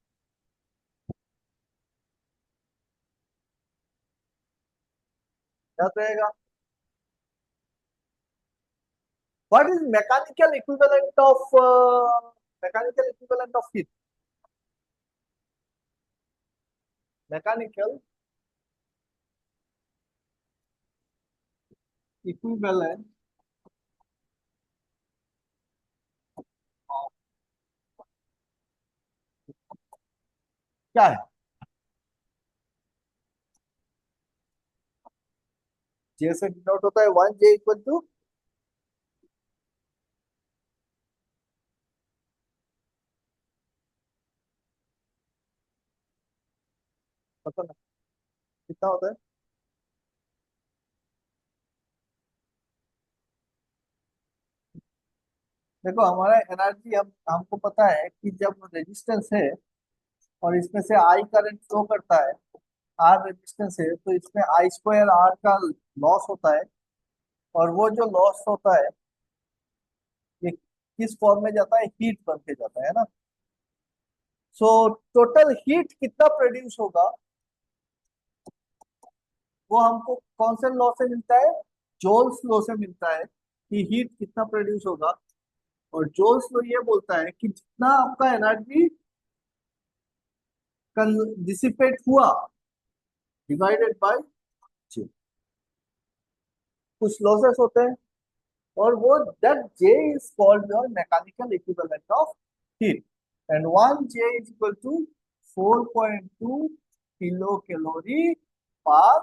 याद रहेगा। What is mechanical equivalent of heat? Mechanical equivalent of क्या है? जे से डिनोट होता है वन जे इक्वल टू पता नहीं कितना होता है। देखो हमारा एनर्जी, हम हमको पता है कि जब रेजिस्टेंस है और इसमें से आई करंट फ्लो करता है, आर रेजिस्टेंस है तो इसमें आई स्क्वायर आर का लॉस होता है। और वो जो लॉस होता है ये किस फॉर्म में जाता है? हीट बन के जाता है ना। सो टोटल हीट कितना प्रोड्यूस होगा वो हमको कौन से लॉ से मिलता है? जोल्स लॉ से मिलता है कि हीट कितना प्रोड्यूस होगा। और जोल्स लॉ ये बोलता है कि जितना आपका एनर्जी डिसिपेट हुआ डिवाइडेड बाय जे। कुछ लॉसेस होते हैं और वो that J is called your mechanical equivalent of heat and one J is equal to 4.2 kilo calorie per,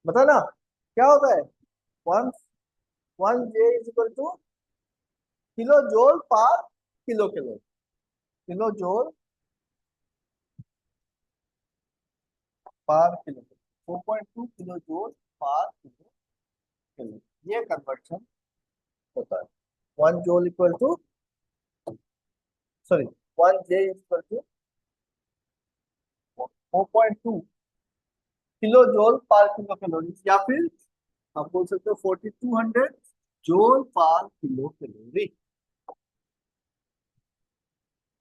बता ना क्या होता है, one one J is equal to kilo joule per kilo calorie, kilo joule per kilo, 4.2 kilo joule per kilo calorie, ये conversion होता है। One joule equal to, sorry, one J equal to 4.2 kilo joule per kilo calorie, या फिर आप बोल सकते हो 4200 जोल पर किलो कैलोरी।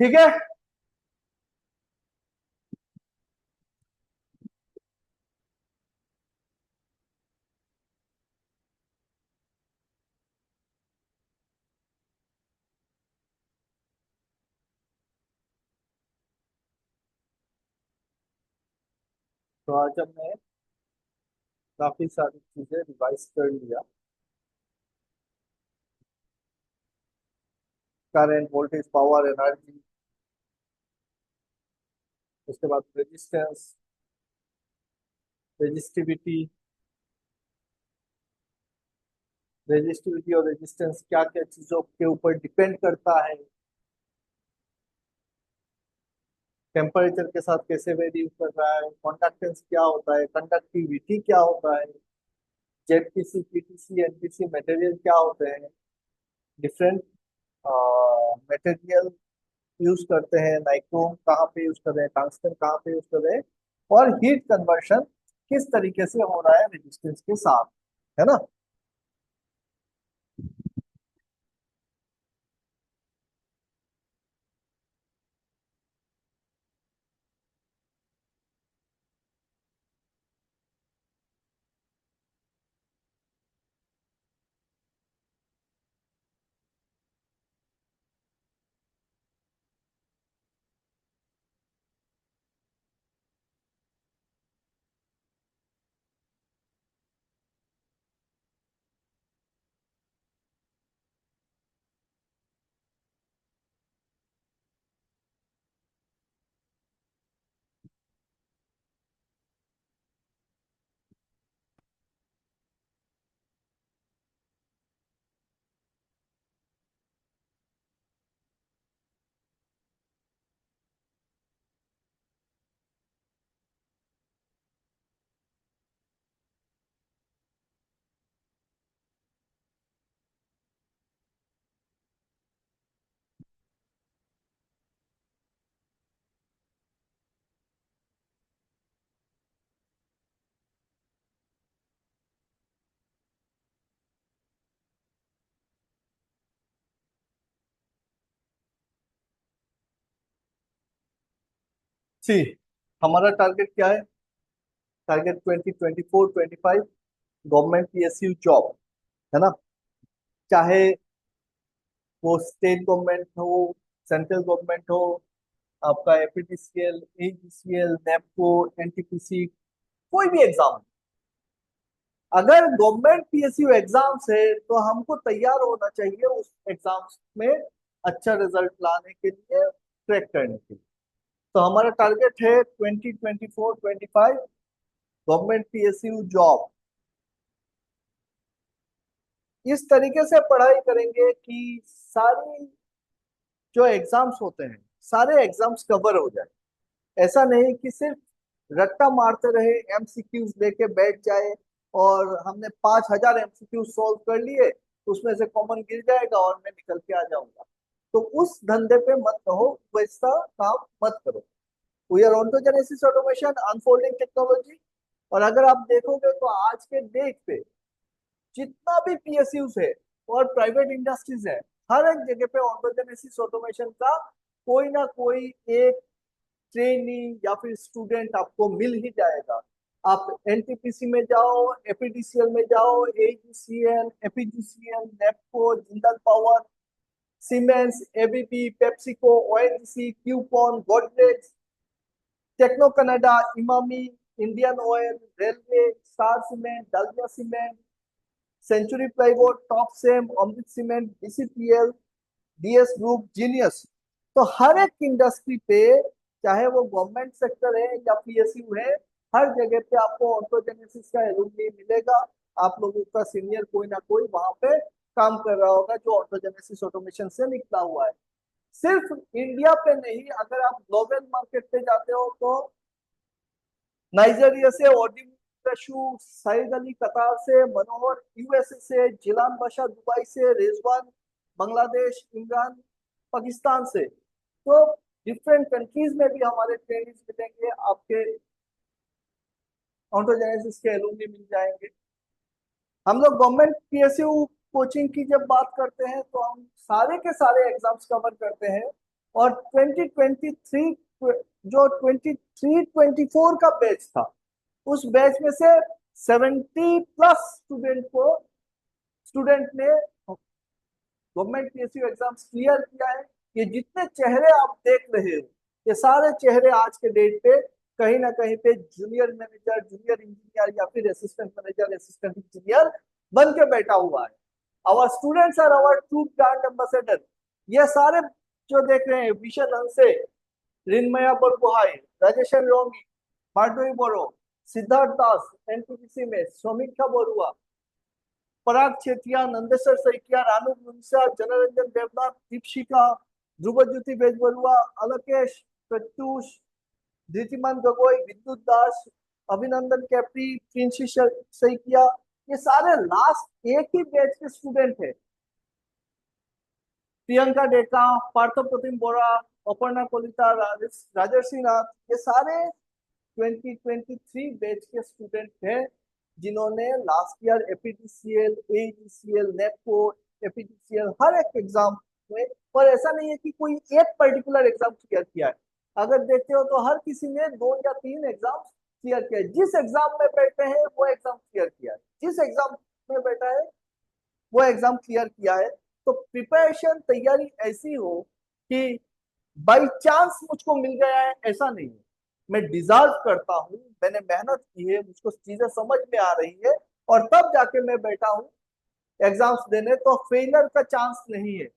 ठीक है, तो आज हमने काफी सारी चीजें रिवाइज कर लिया। करंट, वोल्टेज, पावर, एनर्जी, उसके बाद रेजिस्टेंस, रेजिस्टिविटी, रेजिस्टिविटी और रेजिस्टेंस क्या क्या चीजों के ऊपर डिपेंड करता है, टेम्परेचर के साथ कैसे वेरी कर रहा है, कंडक्टेंस क्या होता है, कंडक्टिविटी क्या होता है, जेडपीसी, पीटीसी, एनपीसी मटेरियल क्या होते हैं, डिफरेंट मटेरियल यूज करते हैं, नाइक्रोम कहाँ पे यूज कर रहे हैं, टंगस्टन कहाँ पे यूज कर रहे हैं, और हीट कन्वर्शन किस तरीके से हो रहा है रेजिस्टेंस के साथ, है ना। सी, हमारा टारगेट क्या है, टारगेट 2024-25 गवर्नमेंट पीएसयू जॉब, है ना। चाहे वो स्टेट गवर्नमेंट हो, सेंट्रल गवर्नमेंट हो, आपका एपीडीसीएल, एजीसीएल, नेपको, एनटीपीसी, कोई भी एग्जाम, अगर गवर्नमेंट पीएसयू एग्जाम्स है तो हमको तैयार होना चाहिए उस एग्जाम्स में अच्छा रिजल्ट लाने के लिए, क्रैक करने के लिए। तो हमारा टारगेट है 2024-25 गवर्नमेंट पीएसयू जॉब। इस तरीके से पढ़ाई करेंगे कि सारी जो एग्जाम्स होते हैं सारे एग्जाम्स कवर हो जाए। ऐसा नहीं कि सिर्फ रट्टा मारते रहे, एमसीक्यूज लेके बैठ जाए और हमने 5000 एमसीक्यू सॉल्व कर लिए, उसमें से कॉमन गिर जाएगा और मैं निकल के आ जाऊंगा। तो उस धंधे पे मत रहो, वैसा काम मत करो। We are ontogenesis automation unfolding technology. और अगर आप देखोगे तो आज के डेट पे जितना भी पीएसयूज है और प्राइवेट इंडस्ट्रीज है, हर एक जगह पे ऑन्टोजेनेसिस ऑटोमेशन का कोई ना कोई एक ट्रेनी या फिर स्टूडेंट आपको मिल ही जाएगा। आप एनटीपीसी में जाओ, एपीडीसीएल में जाओ, AGCL, APGCL, NEEPCO, Jindal Power, Siemens, ABB, PepsiCo, ONGC, क्यूपॉन, गोदरेज, टेक्नो कनाडा, Emami, Indian Oil, railway, Star Cement, Dalmia Cement, Century Plywood, टॉप सेम, Amrit Cement, BCPL, DS Group, Genius. तो हर एक इंडस्ट्री पे, चाहे वो गवर्नमेंट सेक्टर है या पीएसयू है, हर जगह पे आपको ऑन्टोजेनेसिस का एलुमनी मिलेगा। आप लोगों का सीनियर कोई ना कोई वहां पे काम कर रहा होगा जो ऑन्टोजेनेसिस ऑटोमेशन से निकला हुआ है। सिर्फ इंडिया पे नहीं, अगर आप ग्लोबल मार्केट पे जाते हो तो नाइजीरिया से ओडिमू, सईद अली कतार से, मनोहर यूएसए से, जिलान बाशा दुबई से, रिजवान बांग्लादेश, इमरान पाकिस्तान से। तो डिफरेंट कंट्रीज में भी हमारे ट्रेनिंग्स मिलेंगे, आपके ऑन्टोजेनेसिस के एलुमनी मिल जाएंगे। हम लोग गवर्नमेंट पीएसयू कोचिंग की जब बात करते हैं तो हम सारे के सारे एग्जाम्स कवर करते हैं। और 2023 जो 23-24 का बैच था, उस बैच में से 70+ स्टूडेंट ने गवर्नमेंट पीएसयू एग्जाम्स क्लियर किया है। ये जितने चेहरे आप देख रहे हो, ये सारे चेहरे आज के डेट पे कहीं ना कहीं पे जूनियर मैनेजर, जूनियर इंजीनियर या फिर असिस्टेंट मैनेजर, असिस्टेंट इंजीनियर बन के बैठा हुआ है। Our students are our true brand ambassador. ये सारे जो देख रहे हैं, विशन हंसे, रिन्मया बरगुहाई, राजेशन रोंगी, माधवी बोरो, सिद्धार्थ दास एनटीपीसी में, समीक्षा बरुआ, पराग छेतिया, नंदेश्वर सैकिया, रानू मुंसा, जनरंजन देवनाथ, दीपशिका, ध्रुवज्योति बेजबरुआ, अलकेश, प्रत्युष, धृतिमान गगोई, विद्युत दास, अभिनंदन कैप्री, प्रिंसी सैकिया, ये सारे लास्ट एक ही बैच के स्टूडेंट है। प्रियंका डेका, पार्थ प्रतिम बोरा, अपर्णा कोलिता, राजर्षि नाथ, ये सारे 2023 बैच के स्टूडेंट हैं जिन्होंने लास्ट ईयर एपीटीसीएल, एईसीएल, नेपको, एपीटीसीएल हर एक एग्जाम में, और ऐसा नहीं है कि कोई एक पर्टिकुलर एग्जाम क्लियर किया है। अगर देखते हो तो हर किसी ने 2 या 3 एग्जाम क्लियर किया है। जिस एग्जाम में बैठे हैं वो एग्जाम क्लियर किया है, जिस एग्जाम में बैठा है वो एग्जाम क्लियर किया है। तो प्रिपरेशन, तैयारी ऐसी हो कि बाई चांस मुझको मिल गया है ऐसा नहीं है। मैं डिजर्व करता हूँ, मैंने मेहनत की है, मुझको चीजें समझ में आ रही है, और तब जाके मैं बैठा हूँ एग्जाम्स देने। तो फेलियर का चांस नहीं है।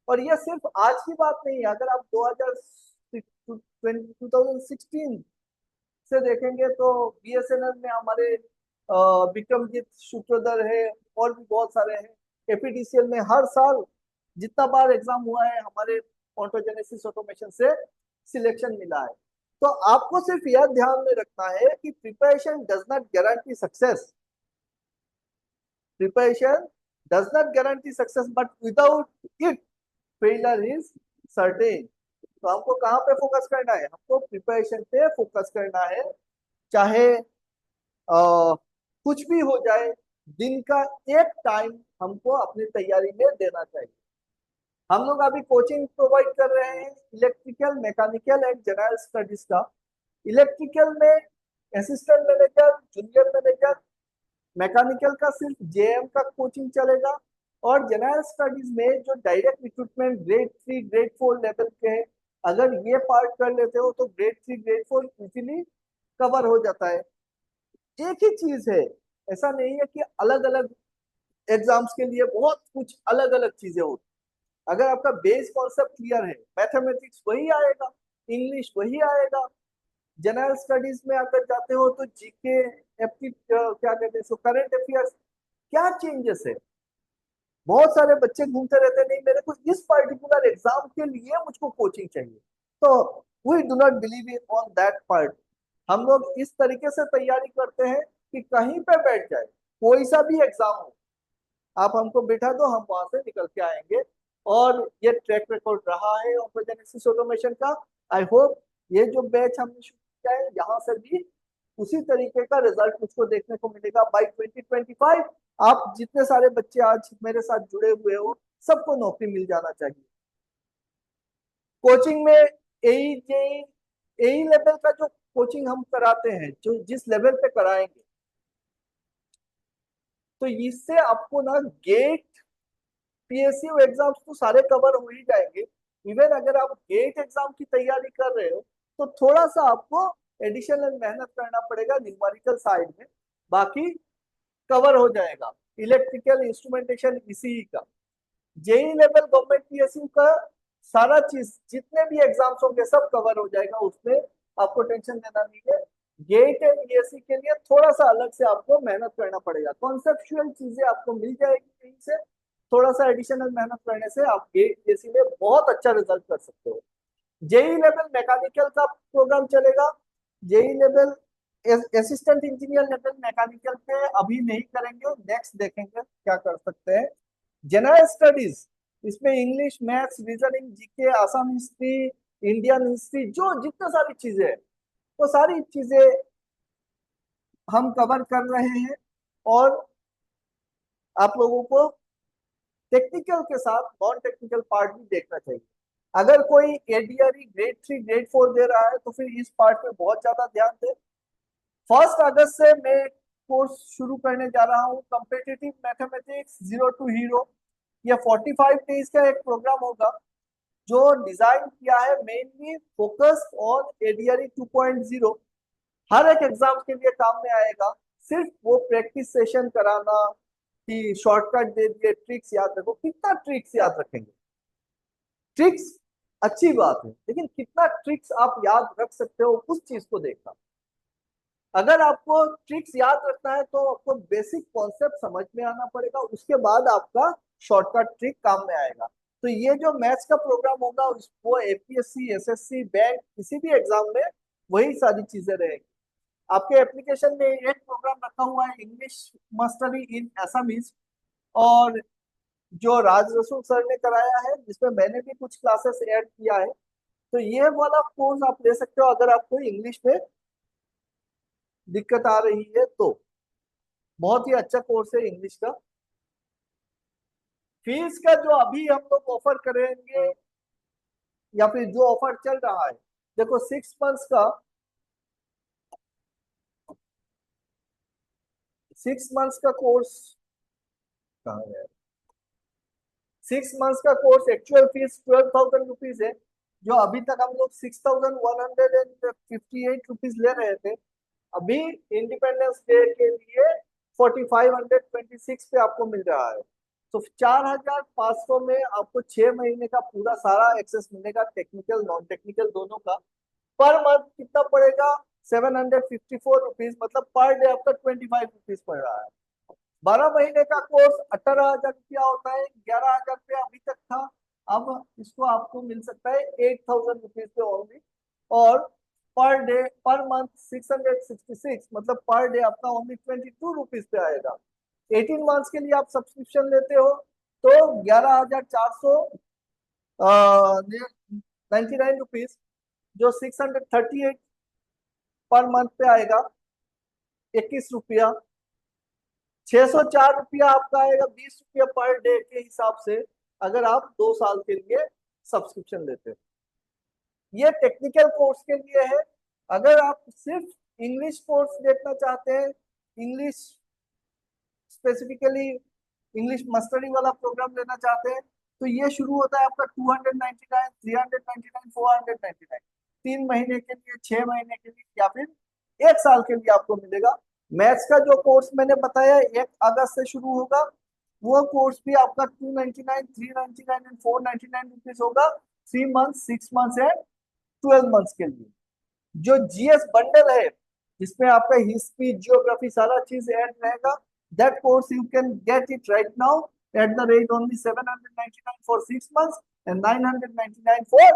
और ये सिर्फ आज की बात नहीं है, अगर आप 2016 से देखेंगे तो बीएसएनएल में हमारे विक्रमजीत शुक्लधर है, और भी बहुत सारे हैं। एपीडीसीएल में हर साल जितना बार एग्जाम हुआ है, हमारे ऑटोजेनेसिस ऑटोमेशन से सिलेक्शन मिला है। तो आपको सिर्फ यह ध्यान में रखना है कि preparation does not guarantee success. Preparation does not guarantee success, but without it failure is certain. तो हमको कहाँ पे फोकस करना है? हमको प्रिपरेशन पे फोकस करना है। चाहे कुछ भी हो जाए, दिन का एक टाइम हमको अपनी तैयारी में देना चाहिए। हम लोग अभी कोचिंग प्रोवाइड कर रहे हैं electrical, mechanical and general studies का। इलेक्ट्रिकल में assistant manager, junior manager, mechanical का सिर्फ जेएम का कोचिंग चलेगा, और जनरल स्टडीज में जो direct recruitment grade 3, grade 4 level के हैं, अगर ये पार्ट कर लेते हो तो ग्रेड 3, ग्रेड 4 इजीली कवर हो जाता है। एक ही चीज है, ऐसा नहीं है कि अलग अलग एग्जाम्स के लिए बहुत कुछ अलग अलग चीजें होती। अगर आपका बेस कॉन्सेप्ट क्लियर है, मैथमेटिक्स वही आएगा, इंग्लिश वही आएगा। जनरल स्टडीज में अगर जाते हो तो जीके, क्या कहते हैं, करंट अफेयर्स, क्या चेंजेस है? बहुत सारे बच्चे घूमते रहते, नहीं मेरे को इस पर्टिकुलर एग्जाम के लिए मुझको कोचिंग चाहिए। तो we do not believe on that part. हम लोग इस तरीके से तैयारी करते हैं कि कहीं पे बैठ जाए, कोई सा भी एग्जाम हो, आप हमको बिठा दो, हम वहां से निकल के आएंगे। और ये ट्रैक रिकॉर्ड रहा है ऑटोजेनेसिस ऑटोमेशन का। आई होप ये जो बैच हमने शुरू किया है, यहाँ से भी उसी तरीके का रिजल्ट मुझको देखने को मिलेगा बाई 2025। आप जितने सारे बच्चे आज मेरे साथ जुड़े हुए हो, सबको नौकरी मिल जाना चाहिए। कोचिंग में एई जेई, एई लेवल का जो कोचिंग हम कराते हैं, जो जिस लेवल पे कराएंगे, तो इससे आपको ना गेट, पीएसयू एग्जाम्स तो सारे कवर हो ही जाएंगे। इवन अगर आप गेट एग्जाम की तैयारी कर रहे हो तो थोड़ा सा आपको एडिशनल मेहनत करना पड़ेगा न्यूमेरिकल साइड में, बाकी कवर हो जाएगा। इलेक्ट्रिकल, इंस्ट्रूमेंटेशन, इसी का जेई लेवल गवर्नमेंट पीएसयू का सारा चीज, जितने भी एग्जाम्स होंगे सब कवर हो जाएगा, उसमें आपको टेंशन लेना नहीं है। गेट एंड ईएससी के लिए थोड़ा सा अलग से आपको मेहनत करना पड़ेगा, कॉन्सेप्चुअल चीजें आपको मिल जाएगी कहीं से, थोड़ा सा एडिशनल मेहनत करने से आप गेट ईएससी में बहुत अच्छा रिजल्ट कर सकते हो। जेई लेवल मैकेनिकल का प्रोग्राम चलेगा, JE level assistant engineer level mechanical पे अभी नहीं करेंगे, नेक्स्ट देखेंगे क्या कर सकते हैं। जनरल स्टडीज, इसमें English, maths, reasoning, GK, Assam history, Indian history, जो जितने सारी चीजें हैं वो सारी चीजें हम कवर कर रहे हैं। और आप लोगों को टेक्निकल के साथ नॉन टेक्निकल पार्ट भी देखना चाहिए। अगर कोई एडीआरई ग्रेड 3 ग्रेड 4 दे रहा है तो फिर इस पार्ट पे बहुत ज्यादा ध्यान दे। 1 अगस्त से मैं कोर्स शुरू करने जा रहा हूँ, competitive mathematics zero to hero. यह 45 डेज का एक प्रोग्राम होगा जो डिजाइन किया है मेनली फोकस ऑन एडीआरई 2.0। हर एक एग्जाम के लिए काम में आएगा। सिर्फ वो प्रैक्टिस सेशन कराना कि शॉर्टकट दे दिए, ट्रिक्स याद रखो, कितना ट्रिक्स याद रखेंगे? ट्रिक्स अच्छी बात है, लेकिन कितना ट्रिक्स आप याद रख सकते हो उस चीज को देखना। अगर आपको ट्रिक्स याद रखना है तो आपको बेसिक कॉन्सेप्ट समझ में आना पड़ेगा, उसके बाद आपका शॉर्टकट ट्रिक काम में आएगा। तो ये जो मैथ्स का प्रोग्राम होगा वो एपीएससी, एसएससी, बैंक, किसी भी एग्जाम में वही सारी चीजें रहेंगी। आपके एप्लीकेशन में एक प्रोग्राम रखा हुआ है इंग्लिश मास्टरी इन असमीज, और जो राज रसूल सर ने कराया है, जिसमें मैंने भी कुछ क्लासेस ऐड किया है। तो ये वाला कोर्स आप ले सकते हो अगर आपको इंग्लिश में दिक्कत आ रही है तो। बहुत ही अच्छा कोर्स है इंग्लिश का। फीस का जो अभी हम लोग ऑफर करेंगे या फिर जो ऑफर चल रहा है, देखो 6 मंथ्स का, 6 मंथ्स का कोर्स कहाँ है? 6 मंथ्स का कोर्स एक्चुअल फीस 12,000 रुपीज है, जो अभी तक हम लोग 6,158 रुपीज ले रहे थे। अभी इंडिपेंडेंस डे के लिए 4,526 पे आपको मिल रहा है। तो 4,500 में आपको 6 महीने का पूरा सारा एक्सेस मिलेगा, टेक्निकल नॉन टेक्निकल दोनों का। पर मंथ कितना पड़ेगा? 754 रुपीज, मतलब पर डे आपका 25 रुपीज पड़ रहा है। 12 महीने का कोर्स 18,000 रुपया होता है, 11,000 रुपया अभी तक था। अब इसको आपको मिल सकता है 8,000 रुपीज पे ओनली। और पर डे पर मंथ 666, मतलब पर डे आपका ओनली 22 रुपीज पे आएगा। 18 मंथ्स के लिए आप सब्सक्रिप्शन लेते हो तो 11,499 रुपीज, जो 638 पर मंथ पे आएगा, 21 रुपया। 604 रुपया आपका आएगा, 20 रुपया पर डे के हिसाब से, अगर आप 2 साल के लिए सब्सक्रिप्शन लेते हैं। ये टेक्निकल कोर्स के लिए है। अगर आप सिर्फ इंग्लिश कोर्स देखना चाहते हैं, इंग्लिश स्पेसिफिकली इंग्लिश मास्टरी वाला प्रोग्राम लेना चाहते हैं, तो ये शुरू होता है आपका 299, 399, 499। 3 महीने के लिए, 6 महीने के लिए, या फिर 1 साल के लिए आपको मिलेगा। मैथ्स का जो कोर्स मैंने बताया 1 अगस्त से शुरू होगा, वो कोर्स भी आपका 299, 399 एंड 499 रुपीज होगा, 3 मंथ, 6 मंथ्स एंड 12 मंथ्स के लिए। जो जीएस बंडल है, जिसमें आपका हिस्ट्री, जियोग्राफी, सारा चीज ऐड रहेगा, that course you can get it right now at the rate only 799 for 6 months and 999 for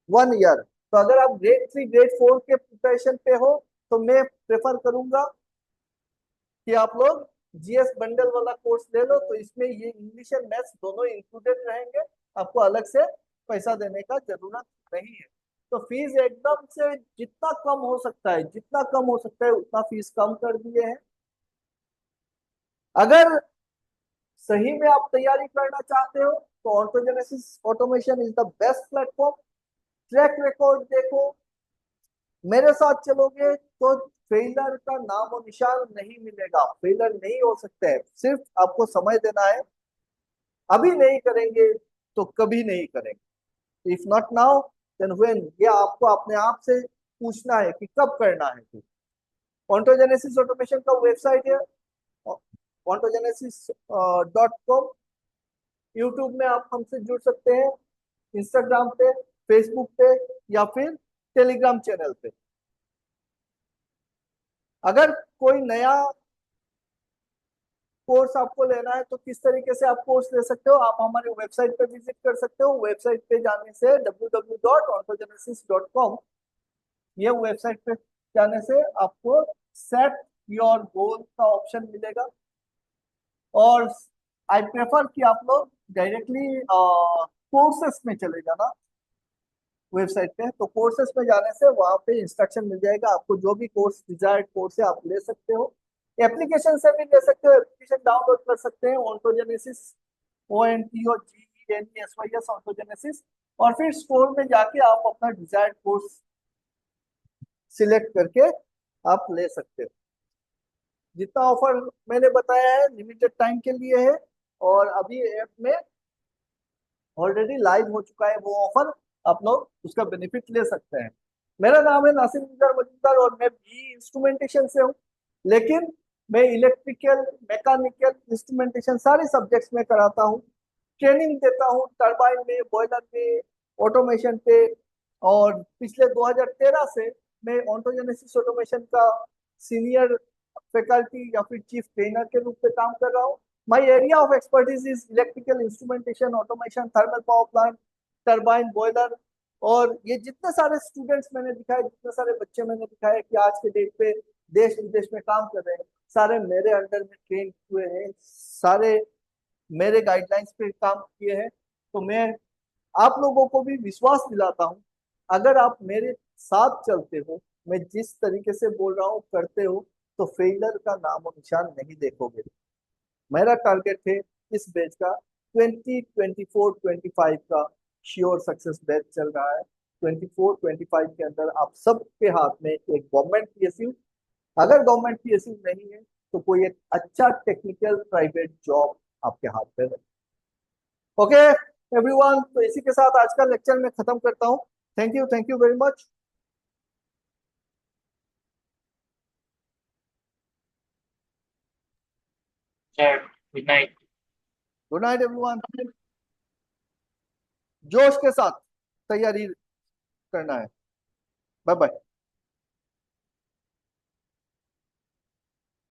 1 year. तो अगर आप ग्रेड 3 ग्रेड 4 के प्रिपरेशन पे हो तो मैं प्रेफर करूंगा कि आप लोग जीएस बंडल वाला कोर्स ले लो। तो इसमें ये इंग्लिश एंड मैथ्स दोनों इंक्लूडेड रहेंगे, आपको अलग से पैसा देने का जरूरत नहीं है। तो फीस एकदम से जितना कम हो सकता है, जितना कम हो सकता है उतना फीस कम कर दिए हैं। अगर सही में आप तैयारी करना चाहते हो तो Autogenesis automation is the best platform. Track record देखो, मेरे साथ चलोगे तो फेलर का नाम और निशान नहीं मिलेगा। फेलर नहीं हो सकते हैं, सिर्फ आपको समय देना है। अभी नहीं करेंगे तो कभी नहीं करेंगे। If not now then when, ये आपको अपने आप से पूछना है कि कब करना है। ऑन्टोजेनेसिस ऑटोमेशन का वेबसाइट है ontogenesis.com। यूट्यूब में आप हमसे जुड़ सकते हैं, इंस्टाग्राम पे, फेसबुक पे, या फिर टेलीग्राम चैनल पे। अगर कोई नया कोर्स आपको लेना है तो किस तरीके से आप कोर्स ले सकते हो, आप हमारे वेबसाइट पे विजिट कर सकते हो। वेबसाइट पे जाने से www.ontogenesis.com, ये वेबसाइट पे जाने से आपको सेट योर गोल का ऑप्शन मिलेगा। और आई प्रेफर कि आप लोग डायरेक्टली कोर्सेस में चले जाना। वेबसाइट पे तो कोर्सेस में जाने से वहां पे इंस्ट्रक्शन मिल जाएगा, आपको जो भी कोर्स डिजायर्ड कोर्स है आप ले सकते हो। एप्लीकेशन से भी ले सकते हो, एप्लीकेशन डाउनलोड कर सकते हैं, ऑन्टोजेनेसिस, ONTOGENESYS ऑन्टोजेनेसिस। और फिर स्टोर में जाके आप अपना डिजायर्ड कोर्स सिलेक्ट करके आप ले सकते हो। जितना ऑफर मैंने बताया है लिमिटेड टाइम के लिए है, और अभी ऐप में ऑलरेडी लाइव हो चुका है वो ऑफर, आप लोग उसका बेनिफिट ले सकते हैं। मेरा नाम है नासिर निगर मजूमदार और मैं भी इंस्ट्रूमेंटेशन से हूँ, लेकिन मैं इलेक्ट्रिकल, मैकेनिकल, इंस्ट्रूमेंटेशन सारे सब्जेक्ट्स में कराता हूँ। ट्रेनिंग देता हूँ टरबाइन में, बॉयलर में, ऑटोमेशन पे। और पिछले 2013 से मैं ऑन्टोजेनेसिस ऑटोमेशन का सीनियर फैकल्टी या फिर चीफ ट्रेनर के रूप में काम कर रहा हूँ। My area of expertise is electrical instrumentation, automation, thermal power plant, turbine, boiler। और ये जितने सारे स्टूडेंट्स मैंने दिखाए, जितने सारे बच्चे मैंने दिखाए कि आज के डेट पे देश विदेश में काम कर रहे हैं, सारे मेरे अंडर में ट्रेन हुए हैं, सारे मेरे गाइडलाइंस पे काम किए हैं। तो मैं आप लोगों को भी विश्वास दिलाता हूँ, अगर आप मेरे साथ चलते हो, मैं जिस तरीके से बोल रहा हूँ करते हो, तो फेलियर का नामो निशान नहीं देखोगे। मेरा टारगेट है इस बैच का 2024-25 का श्योर सक्सेस बैच चल रहा है। 24-25 के अंदर आप सबके हाथ में एक गवर्नमेंट पीएसयू, अगर गवर्नमेंट पीएसयू नहीं है तो कोई एक अच्छा टेक्निकल प्राइवेट जॉब आपके हाथ में है। ओके एवरीवन, तो इसी के साथ आज का लेक्चर मैं खत्म करता हूँ। Thank you very much. Sir good night. Good night everyone. जोश के साथ तैयारी करना है। Bye bye.